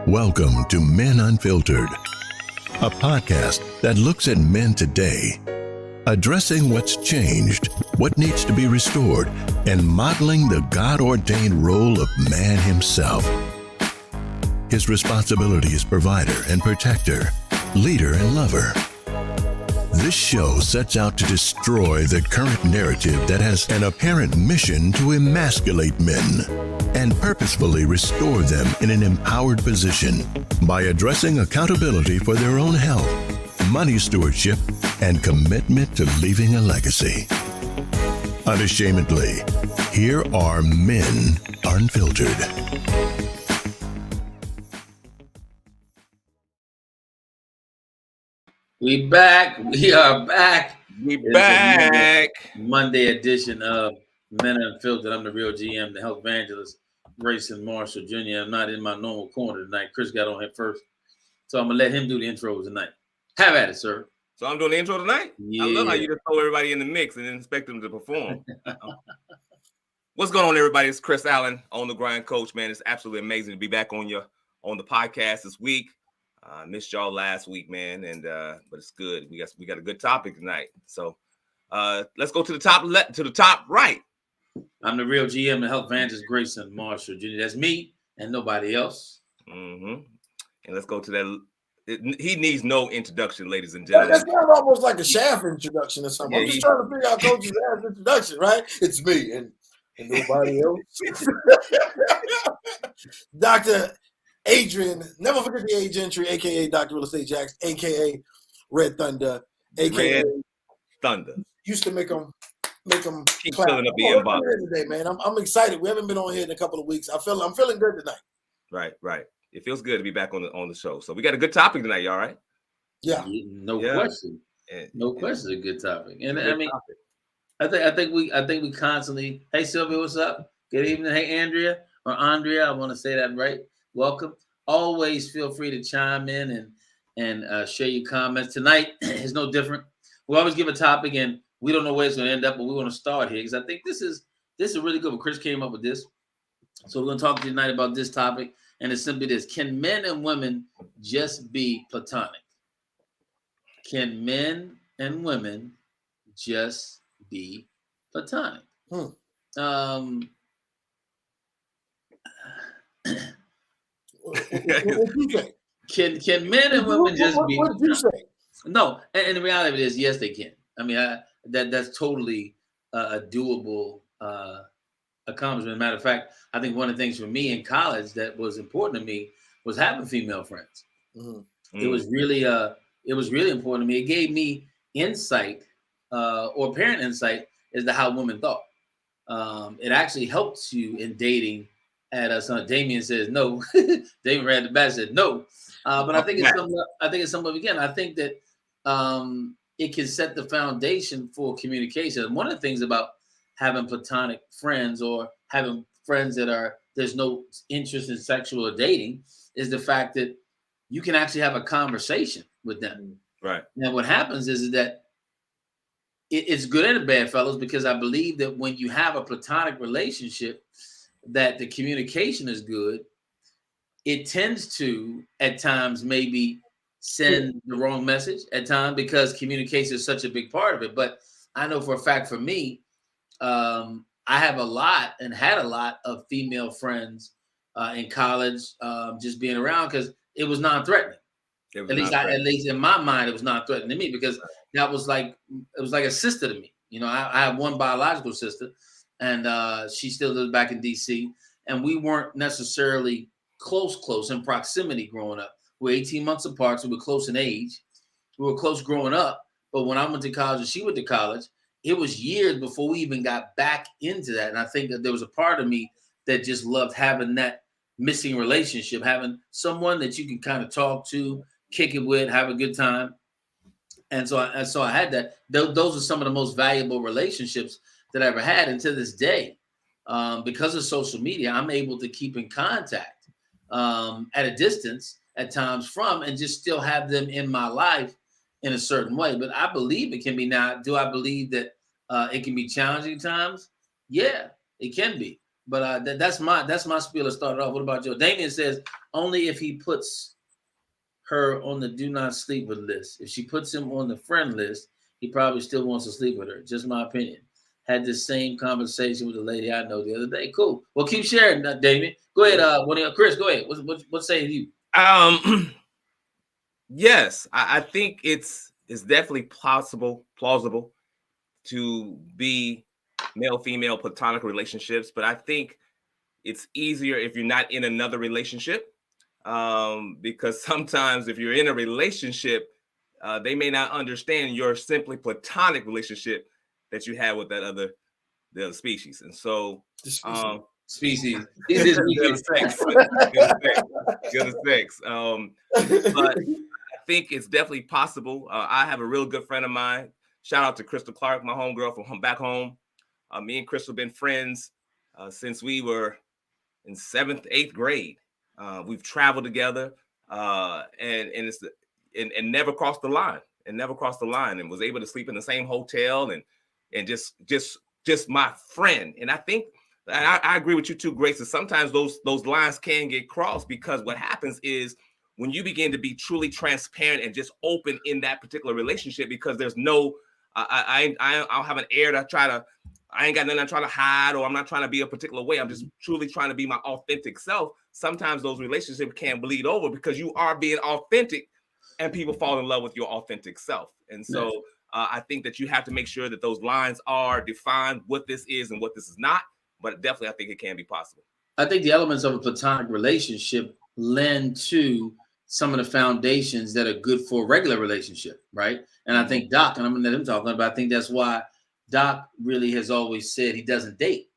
Welcome to Men Unfiltered, a podcast that looks at men today, addressing what's changed, what needs to be restored, and modeling the God-ordained role of man himself. His responsibility as provider and protector, leader and lover. This show sets out to destroy the current narrative that has an apparent mission to emasculate men and purposefully restore them in an empowered position by addressing accountability for their own health, money stewardship, and commitment to leaving a legacy. Unashamedly, here are Men Unfiltered. We back. We are back. We back. Monday edition of Men Unfiltered. I'm the real GM, the health evangelist, Grayson Marshall Jr. I'm not in my normal corner tonight. Chris got on here first, so I'm gonna let him do the intros tonight. Have at it, sir. So I'm doing the intro tonight? Yeah. I love how you just throw everybody in the mix and then expect them to perform. What's going on, everybody? It's Chris Allen, On the Grind Coach. Man, it's absolutely amazing to be back on the podcast this week. Missed y'all last week, man, and but it's good. We got a good topic tonight. So let's go to the top right. I'm the real GM, the health evangelist, Grayson Marshall Jr. That's me and nobody else. Mm-hmm. And let's go to that. He needs no introduction, ladies and gentlemen. That sounds almost like a Shaft introduction or something. Yeah, I'm just trying to figure out Coach's Shaft introduction, right? It's me and nobody else. Dr. Adrian, never forget the age entry, a.k.a. Dr. Real Estate Jacks, a.k.a. Red Thunder, a.k.a. Red Thunder. Used to make them Keep clap. filling up the inbox. Today, man. I'm excited. We haven't been on here in a couple of weeks. I'm feeling good tonight. Right. It feels good to be back on the show. So we got a good topic tonight, y'all right? Yeah. No question. No question, a good topic. And I mean, I think we constantly. Hey Sylvia, what's up? Good evening. Hey Andrea or Andrea, I want to say that right. Welcome. Always feel free to chime in and share your comments. Tonight is no different. We always give a topic, and we don't know where it's going to end up, but we want to start here because I think this is really good. Chris came up with this, so we're going to talk to you tonight about this topic, and it's simply this: can men and women just be platonic? Can men and women just be platonic? What you say? Can men and women just be? What did you say? No, and the reality of it is, yes, they can. I mean, that's totally a doable accomplishment. Matter of fact, I think one of the things for me in college that was important to me was having female friends. Mm-hmm. It was really important to me. It gave me insight or apparent insight as to how women thought. It actually helps you in dating. At Damien says no. Damien ran the back said no. But I think it's somewhat again. I think that it can set the foundation for communication. One of the things about having platonic friends or having friends that there's no interest in sexual or dating is the fact that you can actually have a conversation with them. Right. Now what happens is that it's good and bad, fellas, because I believe that when you have a platonic relationship, that the communication is good, it tends to at times maybe send the wrong message at times because communication is such a big part of it. But I know for a fact for me, I have had a lot of female friends in college, just being around because it was non-threatening. At least in my mind, it was non-threatening to me because it was like a sister to me. You know, I have one biological sister. And she still lives back in D.C. And we weren't necessarily close in proximity growing up. We're 18 months apart, so we're close in age. We were close growing up. But when I went to college and she went to college, it was years before we even got back into that. And I think that there was a part of me that just loved having that missing relationship, having someone that you can kind of talk to, kick it with, have a good time. And so I had that. Those are some of the most valuable relationships that I ever had. And to this day, because of social media, I'm able to keep in contact at a distance at times from and just still have them in my life in a certain way. But I believe it can be. Now, do I believe that it can be challenging times? Yeah, it can be. But that's my spiel to start off. What about Joe? Damien says only if he puts her on the do not sleep with list. If she puts him on the friend list, he probably still wants to sleep with her. Just my opinion. Had this same conversation with a lady I know the other day. Cool. Well, keep sharing, Damien. Go ahead. Chris, go ahead. What say you? Yes, I think it's definitely plausible to be male-female platonic relationships, but I think it's easier if you're not in another relationship, because sometimes if you're in a relationship, they may not understand your simply platonic relationship that you have with the other species, and so species. Good sex. But I think it's definitely possible. I have a real good friend of mine. Shout out to Crystal Clark, my homegirl from back home. Me and Crystal have been friends since we were in 7th, 8th grade. We've traveled together and never crossed the line. And was able to sleep in the same hotel and just my friend. And I think I agree with you too, Grace, that sometimes those lines can get crossed, because what happens is when you begin to be truly transparent and just open in that particular relationship, because there's no, I don't have an air to try to, I ain't got nothing I'm trying to hide, or I'm not trying to be a particular way. I'm just truly trying to be my authentic self. Sometimes those relationships can bleed over because you are being authentic and people fall in love with your authentic self. And so I think that you have to make sure that those lines are defined, what this is and what this is not. But definitely, I think it can be possible. I think the elements of a platonic relationship lend to some of the foundations that are good for a regular relationship, right? And I think Doc, and I'm gonna let him talk about it, but I think that's why Doc really has always said he doesn't date.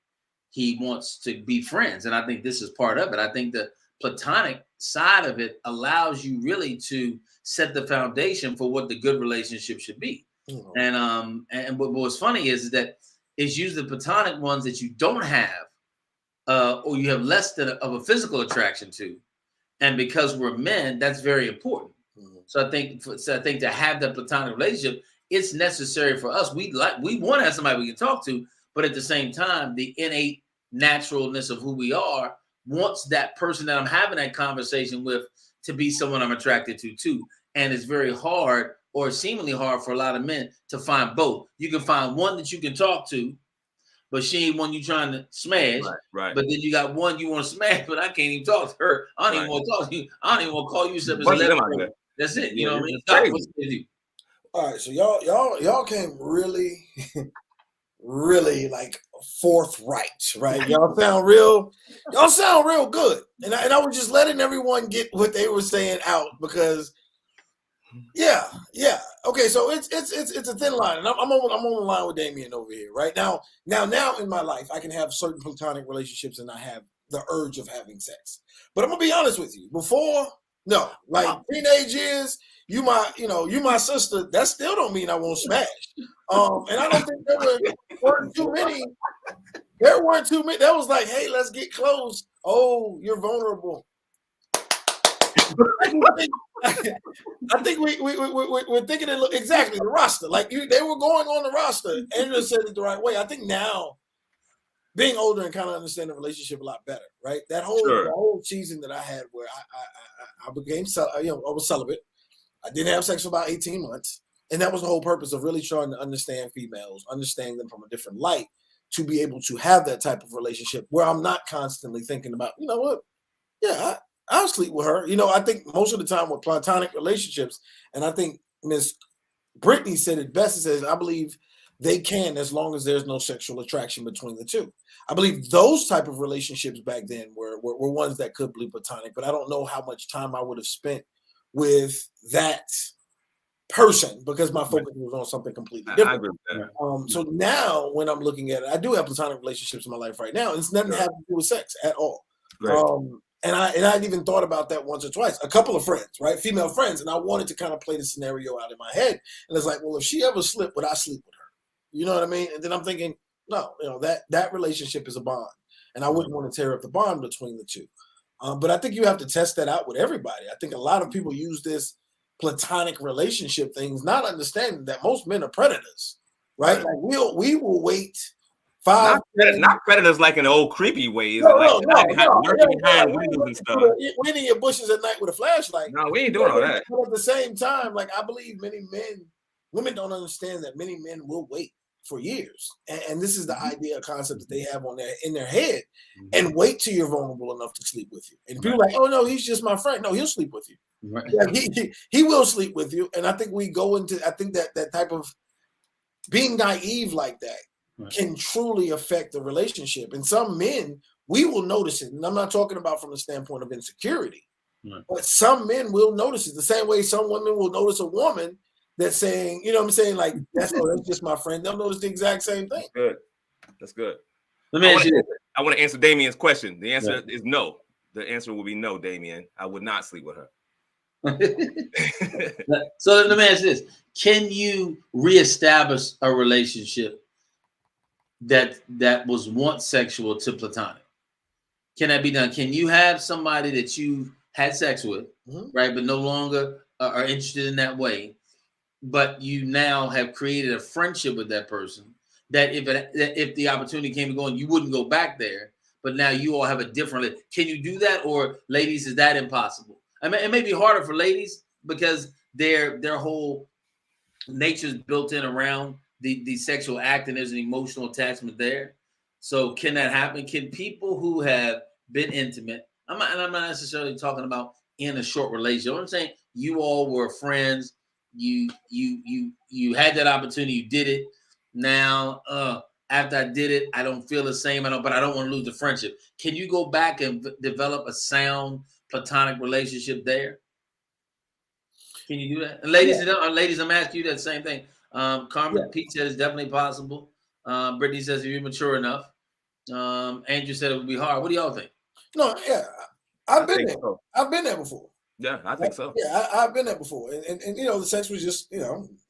He wants to be friends. And I think this is part of it. I think the platonic side of it allows you really to set the foundation for what the good relationship should be. Mm-hmm. And what's funny is that it's usually the platonic ones that you don't have, or you have less than of a physical attraction to. And because we're men, that's very important. Mm-hmm. So I think to have that platonic relationship, it's necessary for us. We want to have somebody we can talk to, but at the same time, the innate naturalness of who we are wants that person that I'm having that conversation with to be someone I'm attracted to too. And it's very hard, or seemingly hard, for a lot of men to find both. You can find one that you can talk to, but she ain't one you trying to smash. Right. But then you got one you want to smash, but I can't even talk to her. I don't even want to talk to you. I don't even want to call you. That's it. You know what I mean? Stop. What's it? All right, so y'all came really, really like forthright, right? Y'all sound real good, and I was just letting everyone get what they were saying out, because yeah. Okay, so it's a thin line, and I'm on the line with Damien over here right now. Now in my life, I can have certain platonic relationships and I have the urge of having sex. But I'm gonna be honest with you. Before, no, like teenage years. You my sister. That still don't mean I won't smash. And I don't think there weren't too many. There weren't too many. That was like, hey, let's get close. Oh, you're vulnerable. I think we're thinking it exactly the roster. Like they were going on the roster. Andrew said it the right way. I think now, being older and kind of understand the relationship a lot better, right? That whole season that I had where I became, I was celibate. I didn't have sex for about 18 months. And that was the whole purpose of really trying to understand females, understand them from a different light, to be able to have that type of relationship where I'm not constantly thinking about, you know what? Yeah, I'll sleep with her. I think most of the time with platonic relationships, and I think Miss Brittany said it best, it says, I believe they can, as long as there's no sexual attraction between the two. I believe those type of relationships back then were ones that could be platonic, but I don't know how much time I would have spent with that person, because my focus was on something completely different. I agree with that. So now when I'm looking at it, I do have platonic relationships in my life right now. It's nothing having to do with sex at all. And I'd even thought about that once or twice. A couple of friends, right? Female friends. And I wanted to kind of play the scenario out in my head. And it's like, well, if she ever slipped, would I sleep with her? You know what I mean? And then I'm thinking, no, that relationship is a bond. And I wouldn't want to tear up the bond between the two. But I think you have to test that out with everybody. I think a lot of people use this platonic relationship things, not understanding that most men are predators, right? Like we will wait Not predators like in an old creepy way. Is No, it like lurking behind no, windows and stuff? We're in your bushes at night with a flashlight. No, we ain't doing all that. But at the same time, like I believe women don't understand that many men will wait for years, and this is the idea, concept that they have in their head, and wait till you're vulnerable enough to sleep with you. And people are like, oh no, he's just my friend. No, he'll sleep with you. Right. Yeah, he will sleep with you. And I think that type of being naive like that can truly affect the relationship. And some men, we will notice it. And I'm not talking about from the standpoint of insecurity, but some men will notice it the same way some women will notice a woman that's saying, you know what I'm saying? Like, that's just my friend. They'll notice the exact same thing. That's good. Let me ask you. I want to answer Damien's question. The answer is no. The answer will be no, Damien. I would not sleep with her. So let me ask this. Can you reestablish a relationship that was once sexual to platonic? Can that be done? Can you have somebody that you had sex with, right, but no longer are interested in that way, but you now have created a friendship with that person that if the opportunity came to go and you wouldn't go back there, but now you all have a different. Can you do that, or ladies, is that impossible? I mean, it may be harder for ladies because their whole nature is built in around the sexual act, and there's an emotional attachment there. So can that happen? Can people who have been intimate, I'm not necessarily talking about in a short relationship. You know what I'm saying? You all were friends. You had that opportunity. You did it. Now, after I did it, I don't feel the same. but I don't want to lose the friendship. Can you go back and develop a sound platonic relationship there? Can you do that? And ladies, I'm asking you that same thing. Carmen Pete said it's definitely possible. Brittany says if you're mature enough. Andrew said it would be hard. What do y'all think? No, yeah, I've been there. So. I've been there before. Yeah, I think so. Yeah, I've been there before, and you know, the sex was just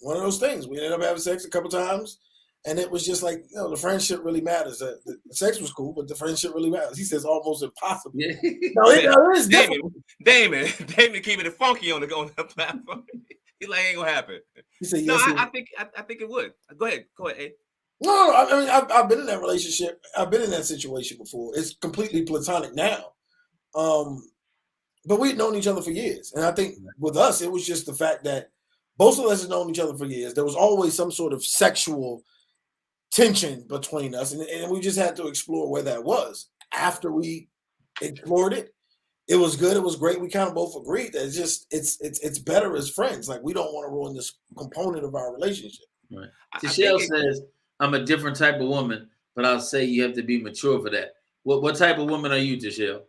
one of those things. We ended up having sex a couple times, and it was just like the friendship really matters. The sex was cool, but the friendship really matters. He says almost impossible. Yeah. No, it is different. Damon keeping it funky on the platform. He's like, ain't gonna happen. He said, yes, no, I think it would. Go ahead, A. No, I mean, I've been in that relationship. I've been in that situation before. It's completely platonic now. But we'd known each other for years. And I think with us, it was just the fact that both of us had known each other for years. There was always some sort of sexual tension between us. And we just had to explore where that was. After we explored it, it was good. It was great. We kind of both agreed that it's better as friends. Like, we don't want to ruin this component of our relationship. Right. Michelle says, I'm a different type of woman, but I'll say you have to be mature for that. What type of woman are you, Tashelle?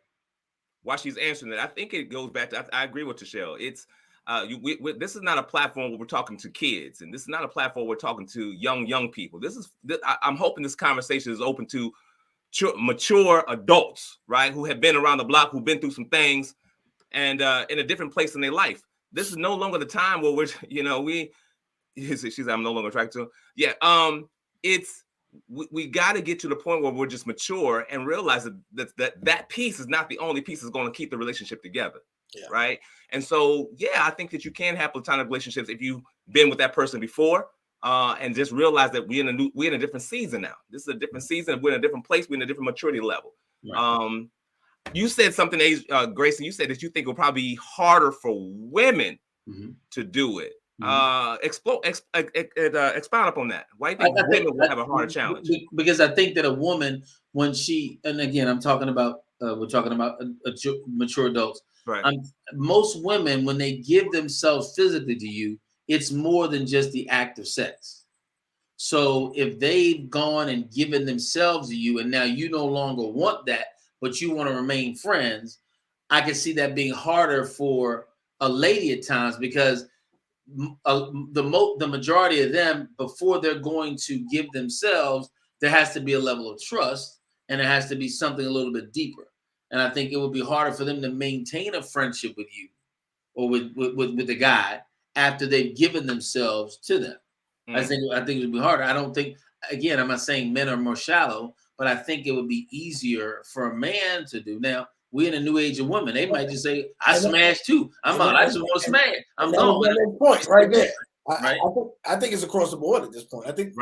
While she's answering that, I think it goes back to, I agree with Tashelle. It's this is not a platform where we're talking to kids, and this is not a platform where we're talking to young people. I'm hoping this conversation is open to mature adults, right, who have been around the block, who've been through some things, and in a different place in their life. This is no longer the time where she's I'm no longer attracted to him. Yeah, we got to get to the point where we're just mature and realize that piece is not the only piece that's going to keep the relationship together, right? And so, I think that you can have platonic relationships if you've been with that person before, and just realize that we're in a different season now. This is a different season. We're in a different place. We're in a different maturity level. Right. You said something, Grayson. You said that you think it will probably be harder for women to do it. Expound upon that. Why do you think women will have a harder challenge? Because I think that a woman, when she, and again, we're talking about mature adults. Right. Most women, when they give themselves physically to you, it's more than just the act of sex. So if they've gone and given themselves to you, and now you no longer want that, but you want to remain friends, I can see that being harder for a lady at times, because the majority of them, before they're going to give themselves, there has to be a level of trust, and it has to be something a little bit deeper. And I think it would be harder for them to maintain a friendship with you or with the guy after they've given themselves to them. I think it would be harder. I don't think, again, I'm not saying men are more shallow, but I think it would be easier for a man to do. Now, we're in a new age of women. They might just say, I smashed too. I'm out. I just want to smash. I'm gone. Point right there. I think it's across the board at this point. I think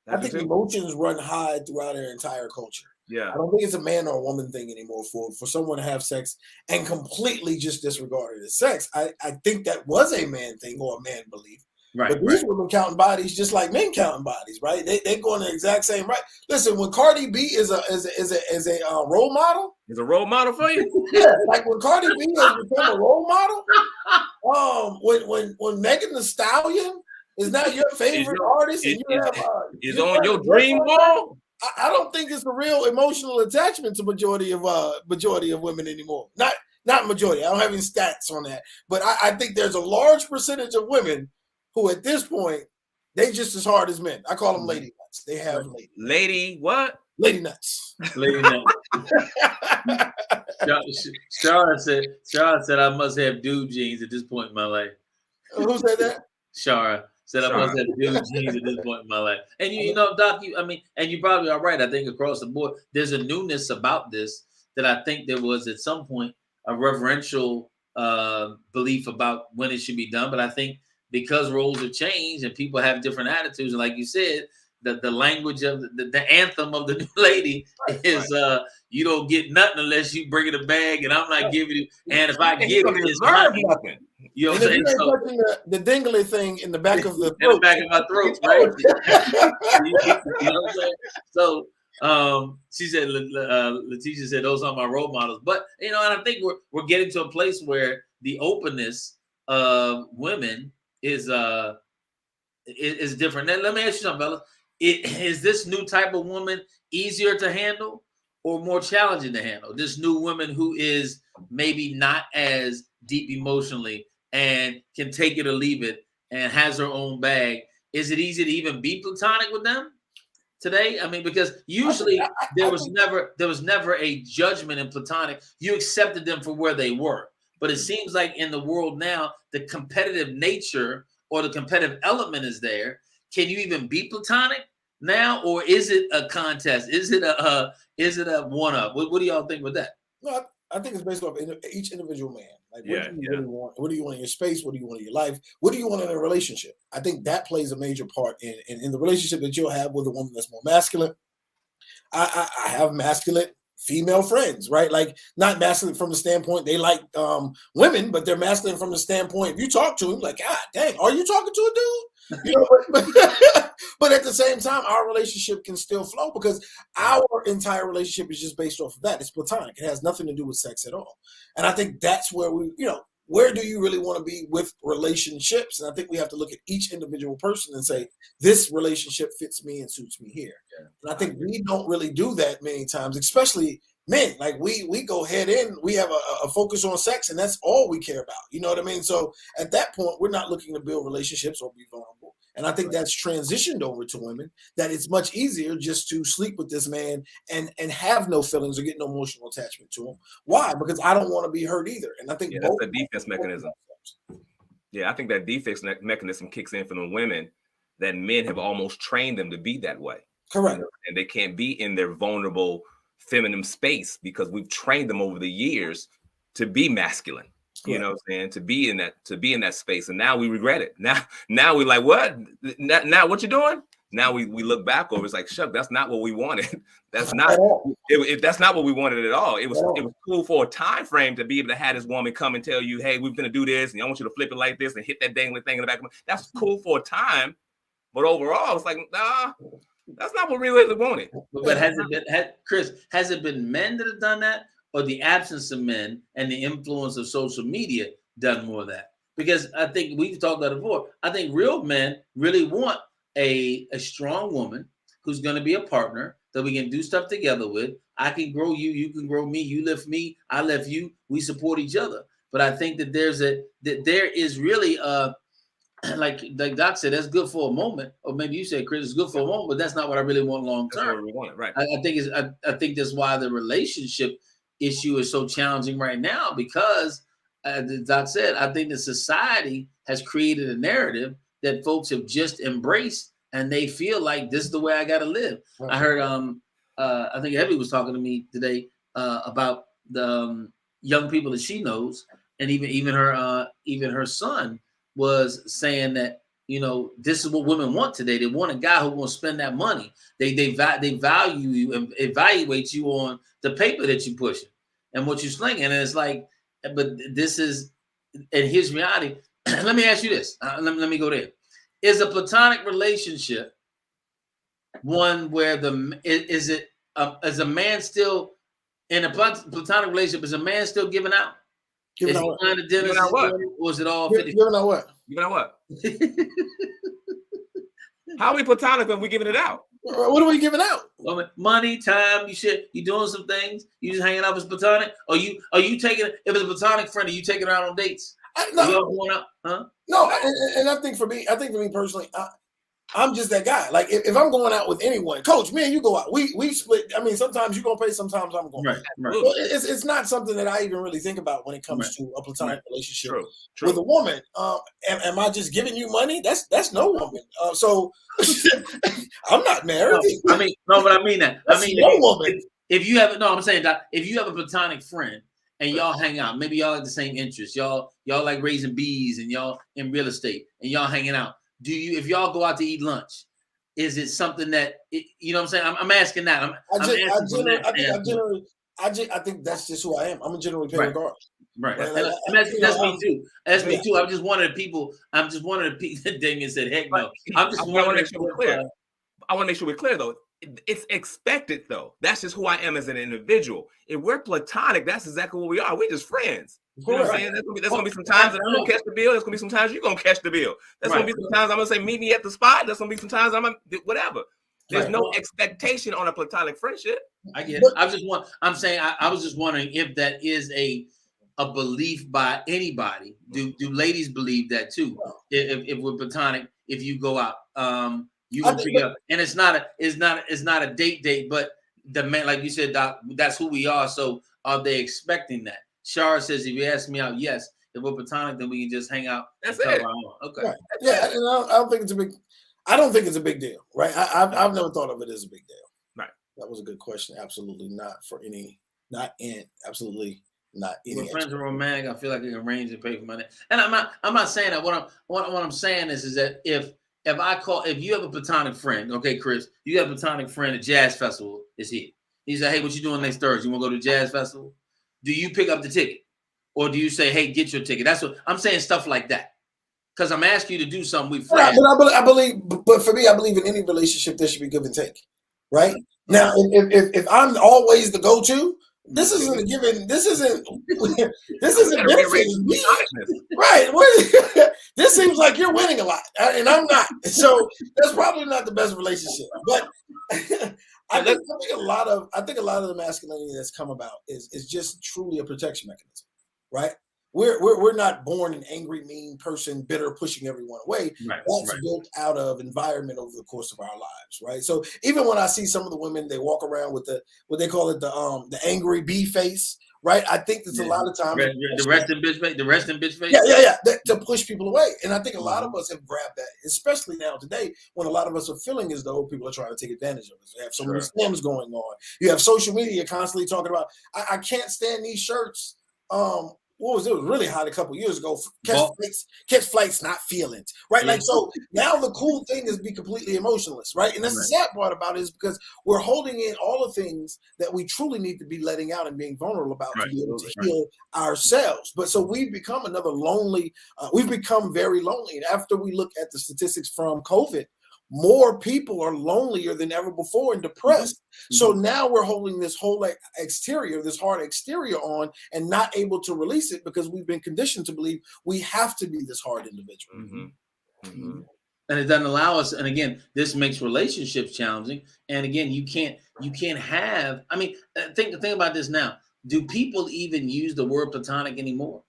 I think emotions run high throughout our entire culture. Yeah. I don't think it's a man or a woman thing anymore for someone to have sex and completely just disregard it as sex. I think that was a man thing or a man belief. Right. But these women counting bodies just like men counting bodies, right? They go in the exact same right. Listen, when Cardi B is a role model, is a role model for you. Yeah, like when Cardi B has become a role model. When Megan Thee Stallion is now your favorite artist, and you have is on your dream wall. I don't think it's a real emotional attachment to majority of women anymore. Not majority. I don't have any stats on that, but I think there's a large percentage of women who, at this point, they just as hard as men. I call them lady nuts. They have lady what? Lady nuts. Lady nuts. Shara said I must have dude genes at this point in my life. Who said that? Shara said I must have dude genes at this point in my life. And you know, Doc, and you probably are right. I think across the board, there's a newness about this that I think there was at some point a reverential belief about when it should be done. But I think because roles have changed and people have different attitudes, and like you said, the language of the anthem of the new lady is you don't get nothing unless you bring it a bag, and I'm not giving you. And if I give it, it's nothing. You know what I'm saying? So, touching the dingly thing in the back of the throat. In the back of my throat, right? You know what I'm saying? So she said, Letitia said, those are my role models. But and I think we're getting to a place where the openness of women is different. Now, let me ask you something, fellas. Is this new type of woman easier to handle or more challenging to handle? This new woman who is maybe not as deep emotionally and can take it or leave it and has her own bag. Is it easy to even be platonic with them today? I mean, because usually there was never a judgment in platonic. You accepted them for where they were. But it seems like in the world now, the competitive nature or the competitive element is there. Can you even be platonic now, or is it a contest? Is it a one-up? What do y'all think with that? No, I think it's based off each individual man. Like, what do you really want? What do you want in your space? What do you want in your life? What do you want in a relationship? I think that plays a major part in the relationship that you'll have with a woman that's more masculine. I have masculine female friends, right? Like, not masculine from the standpoint they like women, but they're masculine from the standpoint if you talk to them, like, God dang, are you talking to a dude? But at the same time, our relationship can still flow because our entire relationship is just based off of that. It's platonic. It has nothing to do with sex at all. And I think that's where where do you really want to be with relationships? And I think we have to look at each individual person and say, this relationship fits me and suits me here. Yeah. And I think we don't really do that many times, especially men. Like we go head in, we have a focus on sex, and that's all we care about. You know what I mean? So at that point, we're not looking to build relationships or be vulnerable. And I think that's transitioned over to women, that it's much easier just to sleep with this man and have no feelings or get no emotional attachment to him. Why? Because I don't want to be hurt either. And I think that's a defense mechanism. Yeah, I think that defense mechanism kicks in for the women that men have almost trained them to be that way. Correct. And they can't be in their vulnerable feminine space because we've trained them over the years to be masculine. You know what I'm saying? To be in that space. And now we regret it. Now we're like, what? Now what you doing? Now we look back over, it's like, shuck, that's not what we wanted. That's not that's not what we wanted at all. It was cool for a time frame to be able to have this woman come and tell you, hey, we're gonna do this, and I want you to flip it like this and hit that dangling thing in the back of my. That's cool for a time, but overall, it's like, nah, that's not what we really wanted. But has it been men that have done that? Or the absence of men and the influence of social media done more of that? Because I think we've talked about it before. I think real men really want a strong woman who's going to be a partner that we can do stuff together with. I can grow you, you can grow me, you lift me, I lift you. We support each other. But I think that there is really like Doc said, that's good for a moment, or maybe you said, Chris, it's good for a moment, but that's not what I really want long term. That's what we want, right? I think that's why the relationship issue is so challenging right now, because Doc said, I think the society has created a narrative that folks have just embraced, and they feel like this is the way I got to live. Right. I heard I think Evie was talking to me today about the young people that she knows, and even her son was saying that this is what women want today. They want a guy who won't spend that money. They value you and evaluate you on the paper that you pushing and what you slinging. And it's like, but this is, and here's reality. Let me ask you this. Let me go there. Is a platonic relationship one where is a man still in a platonic relationship? Is a man still giving out? Giving is out he what? Giving out what? Or is it all 50? Giving out what? Giving out what? How are we platonic when we giving it out? What are we giving out? Money, time, you doing some things. You just hanging out as platonic. Are you taking, if it's a platonic friend, are you taking her out on dates? No, going out, huh? No, and I think for me personally, I'm just that guy. Like if I'm going out with anyone, Coach, me and you go out. We split. I mean, sometimes you're gonna pay, sometimes I'm gonna pay. Right. So it's not something that I even really think about when it comes to a platonic relationship True. with a woman. Am I just giving you money? That's no woman. So I'm not married. No, but I mean that. That's no woman. If you have I'm saying that if you have a platonic friend and y'all hang out, maybe y'all have the same interests. Y'all like raising bees and y'all in real estate and y'all hanging out. If y'all go out to eat lunch, is it something that you know what I'm saying? I'm asking that. I think that's just who I am. I'm a generally paid regard. Right. That's me too. That's me too. I'm just one of the people. Damien said, "Heck no." I want to make sure we're clear. I want to make sure we're clear though. It's expected though. That's just who I am as an individual. If we're platonic, that's exactly what we are. We're just friends. You know what I'm saying? There's gonna be some times that I'm gonna catch the bill. There's gonna be some times you're gonna catch the bill. There's gonna be some times I'm gonna say meet me at the spot. There's gonna be some times I'm gonna whatever. There's no expectation on a platonic friendship. I get it. I was just wondering if that is a belief by anybody. Do ladies believe that too? If we're platonic, if you go out, you will pick up, and it's not a date, but the man, like you said, Doc, that's who we are. So are they expecting that? Shar says, if you ask me out, yes. If we're platonic, then we can just hang out. That's it. Okay. Right. Yeah, and I don't think it's a big. I don't think it's a big deal, right? I've never thought of it as a big deal. Right. That was a good question. Absolutely not for any. Absolutely not any. When friends are romantic, I feel like I can arrange and pay for money. And I'm not saying that. What I'm saying is that if you have a platonic friend, okay, Chris, you have a platonic friend at Jazz Festival is here. He said, hey, what you doing next Thursday? You want to go to Jazz Festival? Do you pick up the ticket? Or do you say, hey, get your ticket? That's what I'm saying, stuff like that. Because I'm asking you to do something with friends. But for me, I believe in any relationship there should be give and take. Right? Now, if I'm always the go-to, this isn't benefiting me. Right. This seems like you're winning a lot, and I'm not. So that's probably not the best relationship. But I think a lot of the masculinity that's come about is just truly a protection mechanism, right? We're not born an angry, mean person, bitter, pushing everyone away. That's built out of environment over the course of our lives, right? So even when I see some of the women, they walk around with what they call it the angry bee face, right? I think there's a lot of times the resting bitch face. Yeah. To push people away, and I think a lot of us have grabbed that, especially now today when a lot of us are feeling as though people are trying to take advantage of us. You have so many scams going on. You have social media constantly talking about. I can't stand these shirts. It was really hot a couple years ago. Catch flights, not feelings, right? Like, so now the cool thing is be completely emotionless, right? And that's the sad part about it is because we're holding in all the things that we truly need to be letting out and being vulnerable about to be able to heal ourselves. But so we've become we've become very lonely. And after we look at the statistics from COVID, more people are lonelier than ever before and depressed. Mm-hmm. So now we're holding this whole hard exterior on and not able to release it because we've been conditioned to believe we have to be this hard individual. Mm-hmm. Mm-hmm. And it doesn't allow us. And again, this makes relationships challenging. And again, you can't have. I mean, think about this now. Do people even use the word platonic anymore?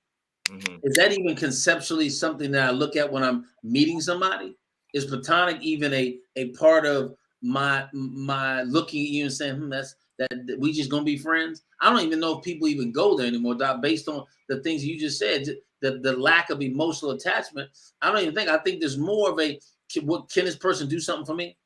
Mm-hmm. Is that even conceptually something that I look at when I'm meeting somebody? Is platonic even a part of my looking at you and saying, that we just gonna be friends? I don't even know if people even go there anymore, Doc, based on the things you just said, the lack of emotional attachment. I think there's more of can this person do something for me?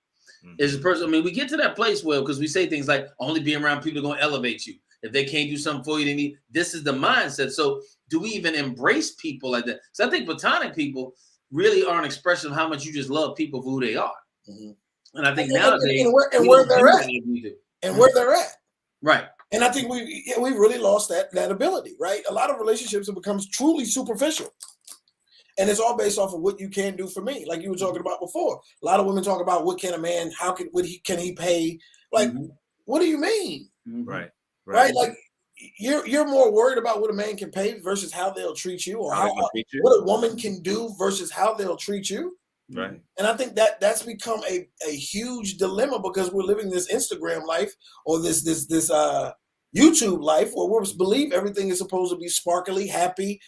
Mm-hmm. Is the person, we get to that place where, because we say things like only being around people are gonna elevate you. If they can't do something for you, this is the mindset. So do we even embrace people like that? So I think platonic people, really are an expression of how much you just love people for who they are. Mhm. And I think And nowadays, where they're at, and where they're at. Right. And I think we really lost that ability, right? A lot of relationships have become truly superficial. And it's all based off of what you can do for me. Like you were talking about before. A lot of women talk about what can a man, can he pay? Like, what do you mean? Right. Like you're more worried about what a man can pay versus how they'll treat you, or what a woman can do versus how they'll treat you. Right. And I think that's become a huge dilemma because we're living this Instagram life or this YouTube life where we believe everything is supposed to be sparkly, happy,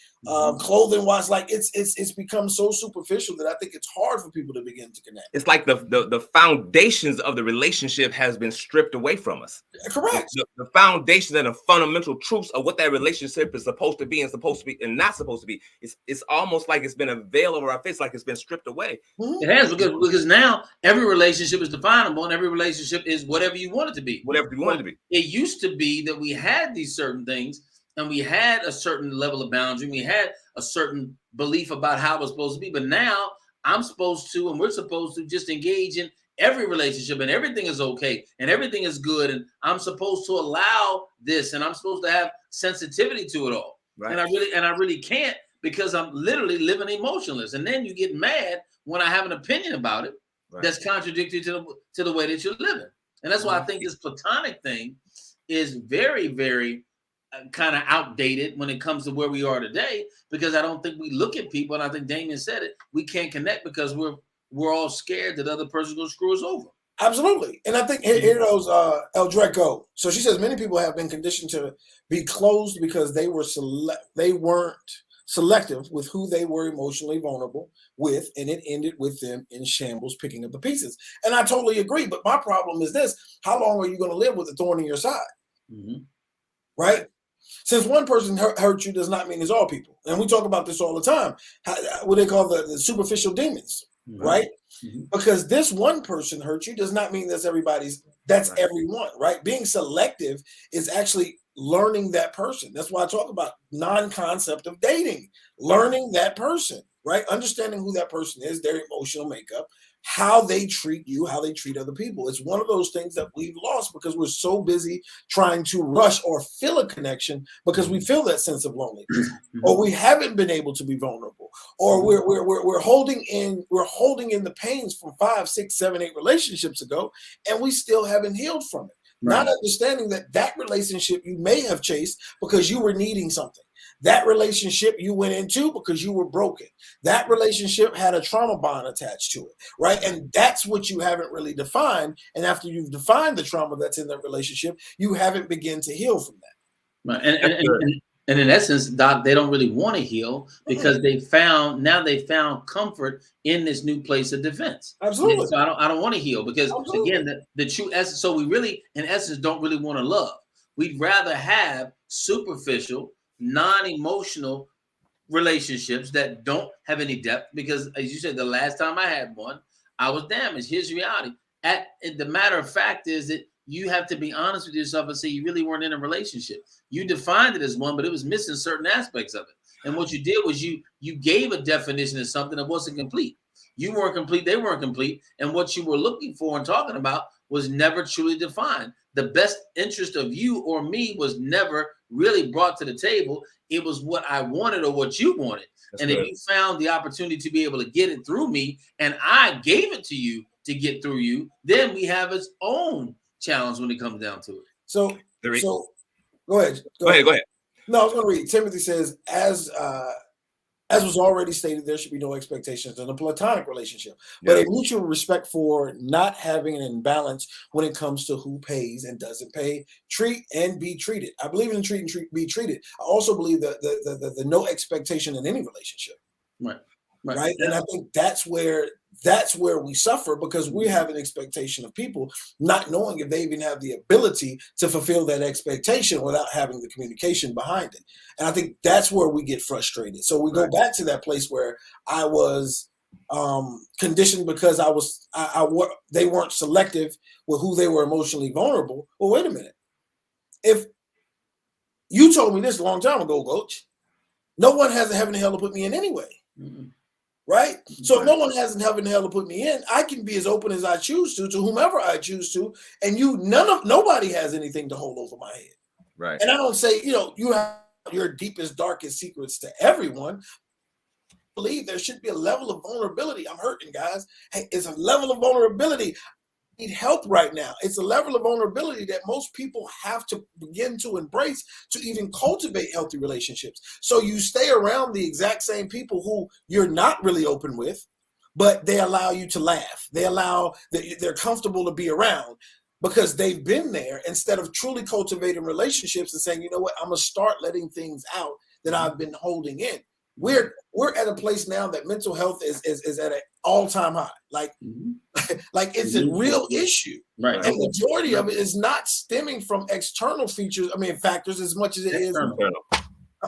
clothing wise. Like it's become so superficial that I think it's hard for people to begin to connect. It's like the foundations of the relationship has been stripped away from us. Correct. The foundation and the fundamental truths of what that relationship is supposed to be and not supposed to be. It's almost like it's been a veil over our face, like it's been stripped away. It has, because now every relationship is definable and every relationship is whatever you want it to be. Whatever you want it to be. It used to be that we had these certain things and we had a certain level of boundary. We had a certain belief about how it was supposed to be. But now I'm supposed to, and we're supposed to just engage in every relationship and everything is okay and everything is good. And I'm supposed to allow this and I'm supposed to have sensitivity to it all. Right. And I really can't because I'm literally living emotionless. And then you get mad when I have an opinion about it that's contradictory to the way that you're living. And that's why I think this Platonic thing is very, very kind of outdated when it comes to where we are today, because I don't think we look at people, and I think Damien said it, we can't connect because we're all scared that the other person's going to screw us over. Absolutely. And I think here goes El Dreco. So she says many people have been conditioned to be closed because they weren't selective with who they were emotionally vulnerable with, and it ended with them in shambles picking up the pieces. And I totally agree. But my problem is this: how long are you going to live with a thorn in your side? Right? Since one person hurt you does not mean it's all people. And we talk about this all the time. What they call the superficial demons, right? Because this one person hurt you does not mean that's everyone, right? Being selective is actually learning that person. That's why I talk about non-concept of dating, learning that person, right? Understanding who that person is, their emotional makeup, how they treat you, how they treat other people. It's one of those things that we've lost because we're so busy trying to rush or feel a connection because we feel that sense of loneliness, or we haven't been able to be vulnerable, or we're holding in the pains from 5, 6, 7, 8 relationships ago, and we still haven't healed from it. Not understanding that relationship you may have chased because you were needing something. That relationship you went into because you were broken. That relationship had a trauma bond attached to it, right? And that's what you haven't really defined. And after you've defined the trauma that's in that relationship, you haven't begun to heal from that. Right. And in essence, Doc, they don't really want to heal because they found comfort in this new place of defense. Absolutely. So I don't want to heal because again, the true essence. So we really, in essence, don't really want to love. We'd rather have superficial, non-emotional relationships that don't have any depth, because as you said, the last time I had one, I was damaged. Here's reality. The matter of fact is that you have to be honest with yourself and say you really weren't in a relationship. You defined it as one, but it was missing certain aspects of it. And what you did was you gave a definition of something that wasn't complete. You weren't complete, they weren't complete. And what you were looking for and talking about was never truly defined. The best interest of you or me was never really brought to the table. It was what I wanted or what you wanted. If you found the opportunity to be able to get it through me and I gave it to you to get through you, then we have its own challenge when it comes down to it. So go ahead. Go ahead. No, I was going to read. Timothy says, as was already stated, there should be no expectations in a platonic relationship, but a mutual respect for not having an imbalance when it comes to who pays and doesn't pay, treat and be treated. I believe in treat and be treated. I also believe that the no expectation in any relationship. Right. And I think that's where we suffer, because we have an expectation of people not knowing if they even have the ability to fulfill that expectation without having the communication behind it. And I think that's where we get frustrated. So we go back to that place where I was conditioned because they weren't selective with who they were emotionally vulnerable. Well, wait a minute. If you told me this a long time ago, Coach, no one has a heaven and hell to put me in anyway. right? So if no one has in heaven and hell to put me in, I can be as open as I choose to whomever I choose to, and nobody has anything to hold over my head. Right. And I don't say, you have your deepest, darkest secrets to everyone. I believe there should be a level of vulnerability. I'm hurting, guys. Hey, it's a level of vulnerability. Need help right now. It's a level of vulnerability that most people have to begin to embrace to even cultivate healthy relationships. So you stay around the exact same people who you're not really open with, but they allow you to laugh. They're comfortable to be around because they've been there, instead of truly cultivating relationships and saying, you know what, I'm gonna start letting things out that I've been holding in. We're at a place now that mental health is at an all-time high. Like it's a real issue. Right. And the majority of it is not stemming from external factors as much as it is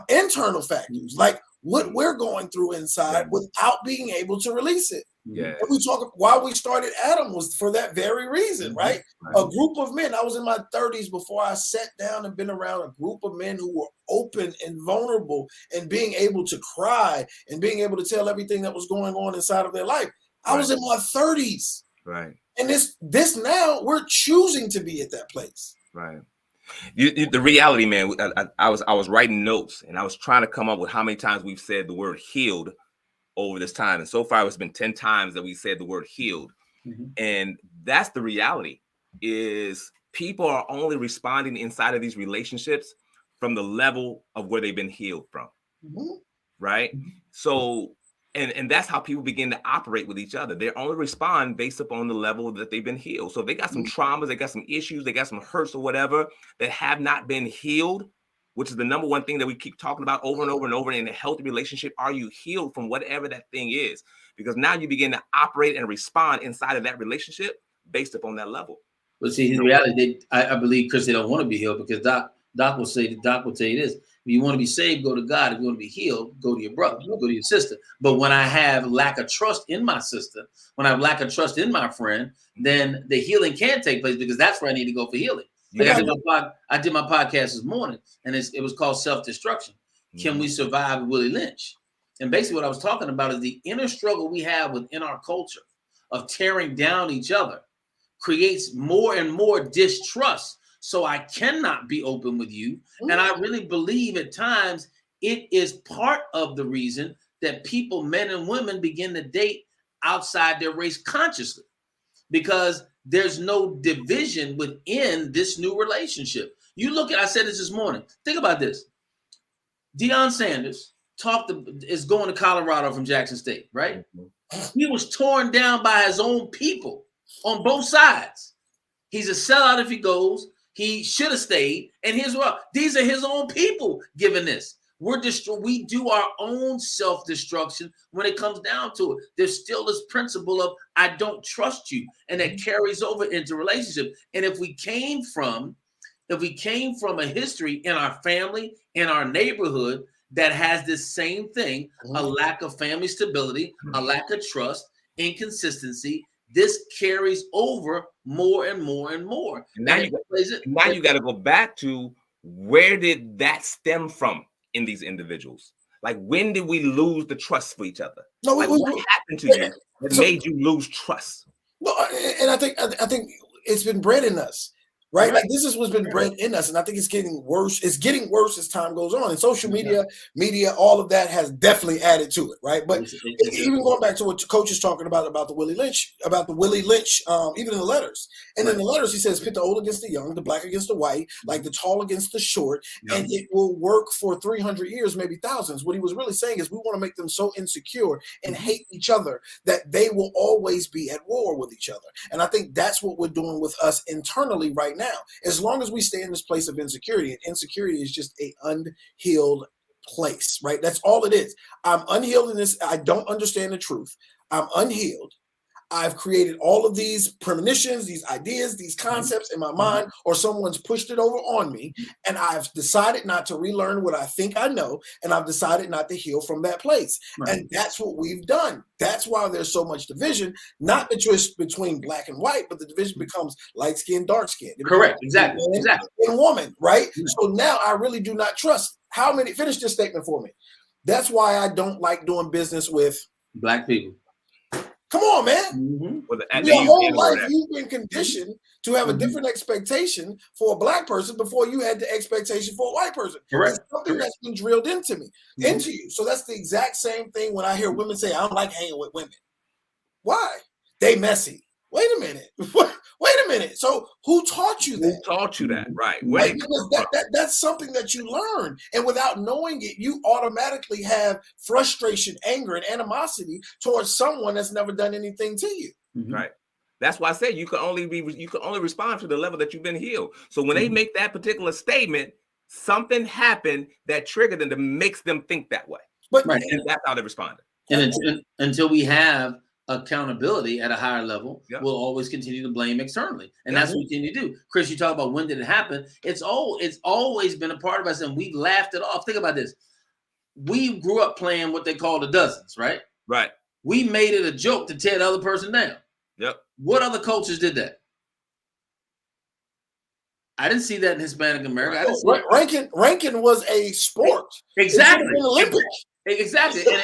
internal factors. Like what we're going through inside without being able to release it. Yeah. And we talk why we started Adam was for that very reason, right? A group of men. I was in my 30s before I sat down and been around a group of men who were open and vulnerable and being able to cry and being able to tell everything that was going on inside of their life. I was in my 30s. Right. And this now we're choosing to be at that place. Right. The reality, man, I was writing notes and I was trying to come up with how many times we've said the word healed over this time. And so far it's been 10 times that we said the word healed. And that's the reality, is people are only responding inside of these relationships from the level of where they've been healed from. Right. So, and that's how people begin to operate with each other. They only respond based upon the level that they've been healed. So if they got some traumas, they got some issues, they got some hurts or whatever that have not been healed, which is the number one thing that we keep talking about over and over and over in a healthy relationship. Are you healed from whatever that thing is? Because now you begin to operate and respond inside of that relationship based upon that level. But see, in reality, I believe, Chris, they don't want to be healed, because Doc will tell you this: if you want to be saved, go to God. If you want to be healed, go to your brother, go to your sister. But when I have lack of trust in my sister, when I have lack of trust in my friend, then the healing can take place, because that's where I need to go for healing. Like I did my podcast this morning, and it was called Self-Destruction. Can we survive Willie Lynch? And basically what I was talking about is the inner struggle we have within our culture of tearing down each other creates more and more distrust. So I cannot be open with you. And I really believe at times it is part of the reason that people, men and women, begin to date outside their race consciously, because there's no division within this new relationship. You look at, I said this morning, think about this. Deion Sanders is going to Colorado from Jackson State, right? He was torn down by his own people on both sides. He's a sellout if he goes. He should have stayed. And here's what, these are his own people giving this. We do our own self-destruction when it comes down to it. There's still this principle of I don't trust you, and that carries over into relationship. And if we came from a history in our family, in our neighborhood that has this same thing, a lack of family stability, a lack of trust, inconsistency, this carries over more and more and more. And now you got to go back to, where did that stem from in these individuals? Like, when did we lose the trust for each other? What happened to you that made you lose trust? No, and I think it's been bred in us, right? Like, this is what's been bred in us, and I think it's getting worse. It's getting worse as time goes on, and social media, all of that has definitely added to it, right? But even going back to what Coach is talking about the Willie Lynch, even in the letters. And in the letters, he says, pit the old against the young, the black against the white, like the tall against the short, and it will work for 300 years, maybe thousands. What he was really saying is, we want to make them so insecure and hate each other that they will always be at war with each other. And I think that's what we're doing with us internally right now. As long as we stay in this place of insecurity, and insecurity is just an unhealed place, right? That's all it is. I'm unhealed in this. I don't understand the truth. I'm unhealed. I've created all of these premonitions, these ideas, these concepts in my mind, or someone's pushed it over on me, and I've decided not to relearn what I think I know, and I've decided not to heal from that place. And that's what we've done. That's why there's so much division, not just between black and white, but the division becomes light skin, dark skin. Correct, exactly. And woman, right? So now I really do not trust. Finish this statement for me. That's why I don't like doing business with Black people. Come on, man. Mm-hmm. Your whole life, you've been conditioned to have a different expectation for a black person before you had the expectation for a white person. Correct. It's something that's been drilled into you. So that's the exact same thing when I hear women say, I don't like hanging with women. Why? They messy. Wait a minute. Wait a minute. So who taught you that? Who taught you that? Right. Right, because that's something that you learn. And without knowing it, you automatically have frustration, anger, and animosity towards someone that's never done anything to you. Right. That's why I say you can only respond to the level that you've been healed. So when they make that particular statement, something happened that triggered them, that makes them think that way. But and that's how they responded. And until we have accountability at a higher level, we'll always continue to blame externally, and that's what we continue to do. Chris, you talk about when did it happen? It's always been a part of us, and we've laughed it off. Think about this: we grew up playing what they call the dozens, right? Right. We made it a joke to tear the other person down. Yep. What other cultures did that? I didn't see that in Hispanic America. Ranking was a sport. Exactly. It was an Olympics. Exactly. And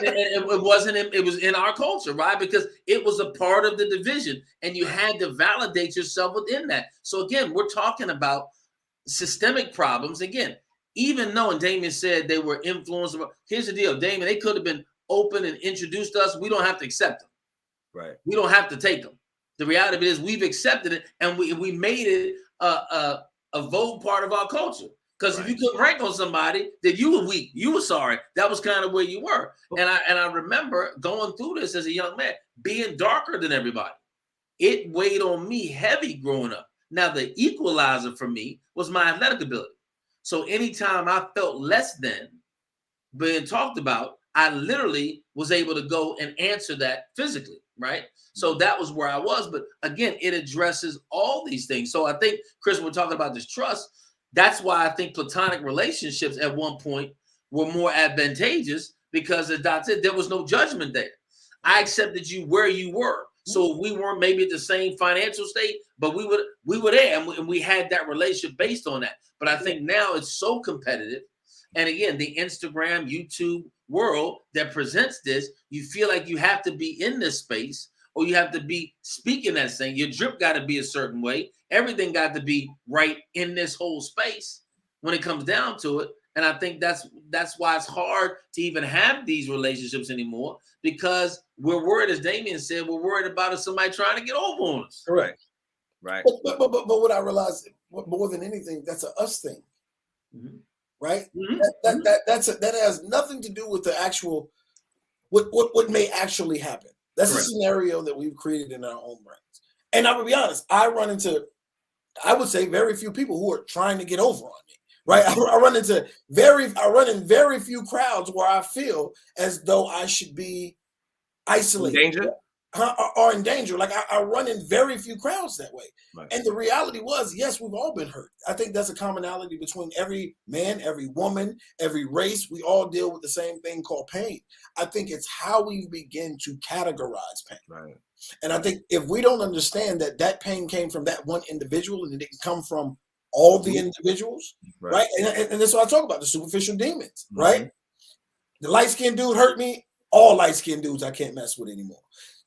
it wasn't. It was in our culture, right? Because it was a part of the division, and you had to validate yourself within that. So again, we're talking about systemic problems. Again, even though, and Damien said they were influenced. Here's the deal, Damien. They could have been open and introduced us. We don't have to accept them. Right. We don't have to take them. The reality of it is we've accepted it, and we made it a vogue part of our culture. Because if you couldn't rank on somebody, then you were weak. You were sorry. That was kind of where you were. And I remember going through this as a young man, being darker than everybody. It weighed on me heavy growing up. Now, the equalizer for me was my athletic ability. So anytime I felt less than being talked about, I literally was able to go and answer that physically, right? So that was where I was. But again, it addresses all these things. So I think, Chris, we're talking about this trust. That's why I think platonic relationships at one point were more advantageous, because as Dot said, there was no judgment there. I accepted you where you were. So we weren't maybe at the same financial state, but we were there, and we had that relationship based on that. But I think now it's so competitive. And again, the Instagram, YouTube world that presents this, you feel like you have to be in this space, or you have to be speaking that thing. Your drip got to be a certain way. Everything got to be right in this whole space when it comes down to it. And I think that's why it's hard to even have these relationships anymore, because we're worried, as Damien said, we're worried about somebody trying to get over on us. Correct. Right. But what I realized, more than anything, that's an us thing. Mm-hmm. Right? Mm-hmm. That has nothing to do with the actual what may actually happen. That's a scenario that we've created in our own brains. And I will be honest, I run into, I would say, very few people who are trying to get over on me. Right? I run in very few crowds where I feel as though I should be isolated. In danger? Or in danger. Like I run in very few crowds that way. Right. And the reality was, yes, we've all been hurt. I think that's a commonality between every man, every woman, every race. We all deal with the same thing called pain. I think it's how we begin to categorize pain. Right. And I think if we don't understand that pain came from that one individual and it didn't come from all the individuals, right? And that's what I talk about, the superficial demons, right? The light-skinned dude hurt me. All light-skinned dudes I can't mess with anymore.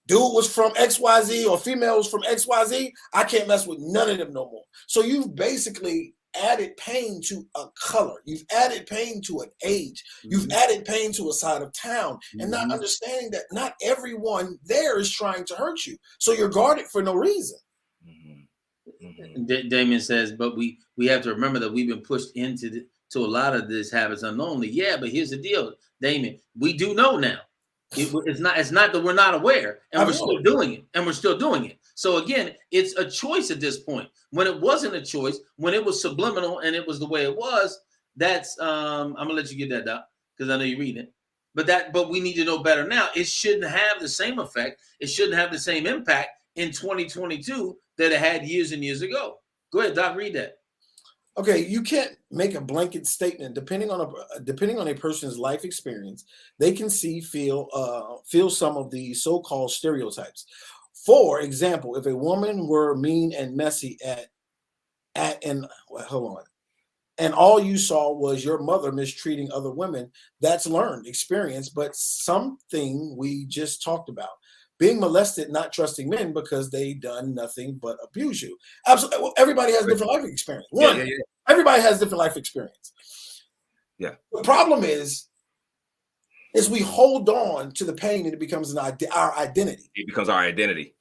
Dude was from XYZ or female was from XYZ, I can't mess with none of them no more. So you've basically added pain to a color. You've added pain to an age. You've added pain to a side of town, and not understanding that not everyone there is trying to hurt you. So you're guarded for no reason. Damien says, but we have to remember that we've been pushed into to a lot of these habits unknowingly. Yeah, but here's the deal, Damien. We do know now. It's not that we're not aware, and we're still doing it. So again, it's a choice at this point. When it wasn't a choice, when it was subliminal and it was the way it was, that's I'm gonna let you get that out because I know you're reading it. But we need to know better now. It shouldn't have the same effect. It shouldn't have the same impact in 2022 that it had years and years ago. Go ahead, Doc, read that. Okay, you can't make a blanket statement. Depending on a person's life experience, they can feel some of the so-called stereotypes. For example, if a woman were mean and messy hold on. and all you saw was your mother mistreating other women, that's learned experience, but something we just talked about. Being molested, not trusting men because they done nothing but abuse you. Absolutely. Well, everybody has different life experience. Everybody has different life experience. Yeah. The problem is we hold on to the pain and it becomes our identity. It becomes our identity.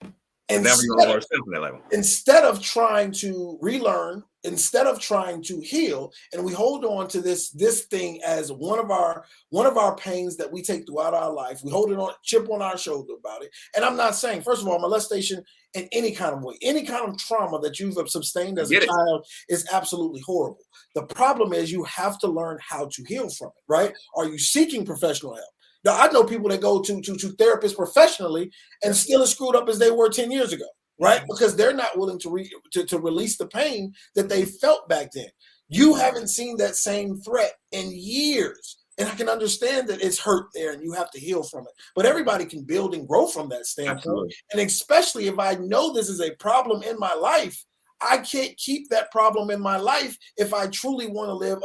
Instead of trying to relearn, instead of trying to heal, and we hold on to this thing as one of our pains that we take throughout our life. We hold it on, chip on our shoulder about it. And I'm not saying, first of all, molestation in any kind of way, any kind of trauma that you've sustained as a child is absolutely horrible. The problem is you have to learn how to heal from it, right? Are you seeking professional help? Now, I know people that go to therapists professionally and still as screwed up as they were 10 years ago, right? Because they're not willing to release the pain that they felt back then. You haven't seen that same threat in years. And I can understand that it's hurt there and you have to heal from it. But everybody can build and grow from that standpoint. Absolutely. And especially if I know this is a problem in my life, I can't keep that problem in my life if I truly want to live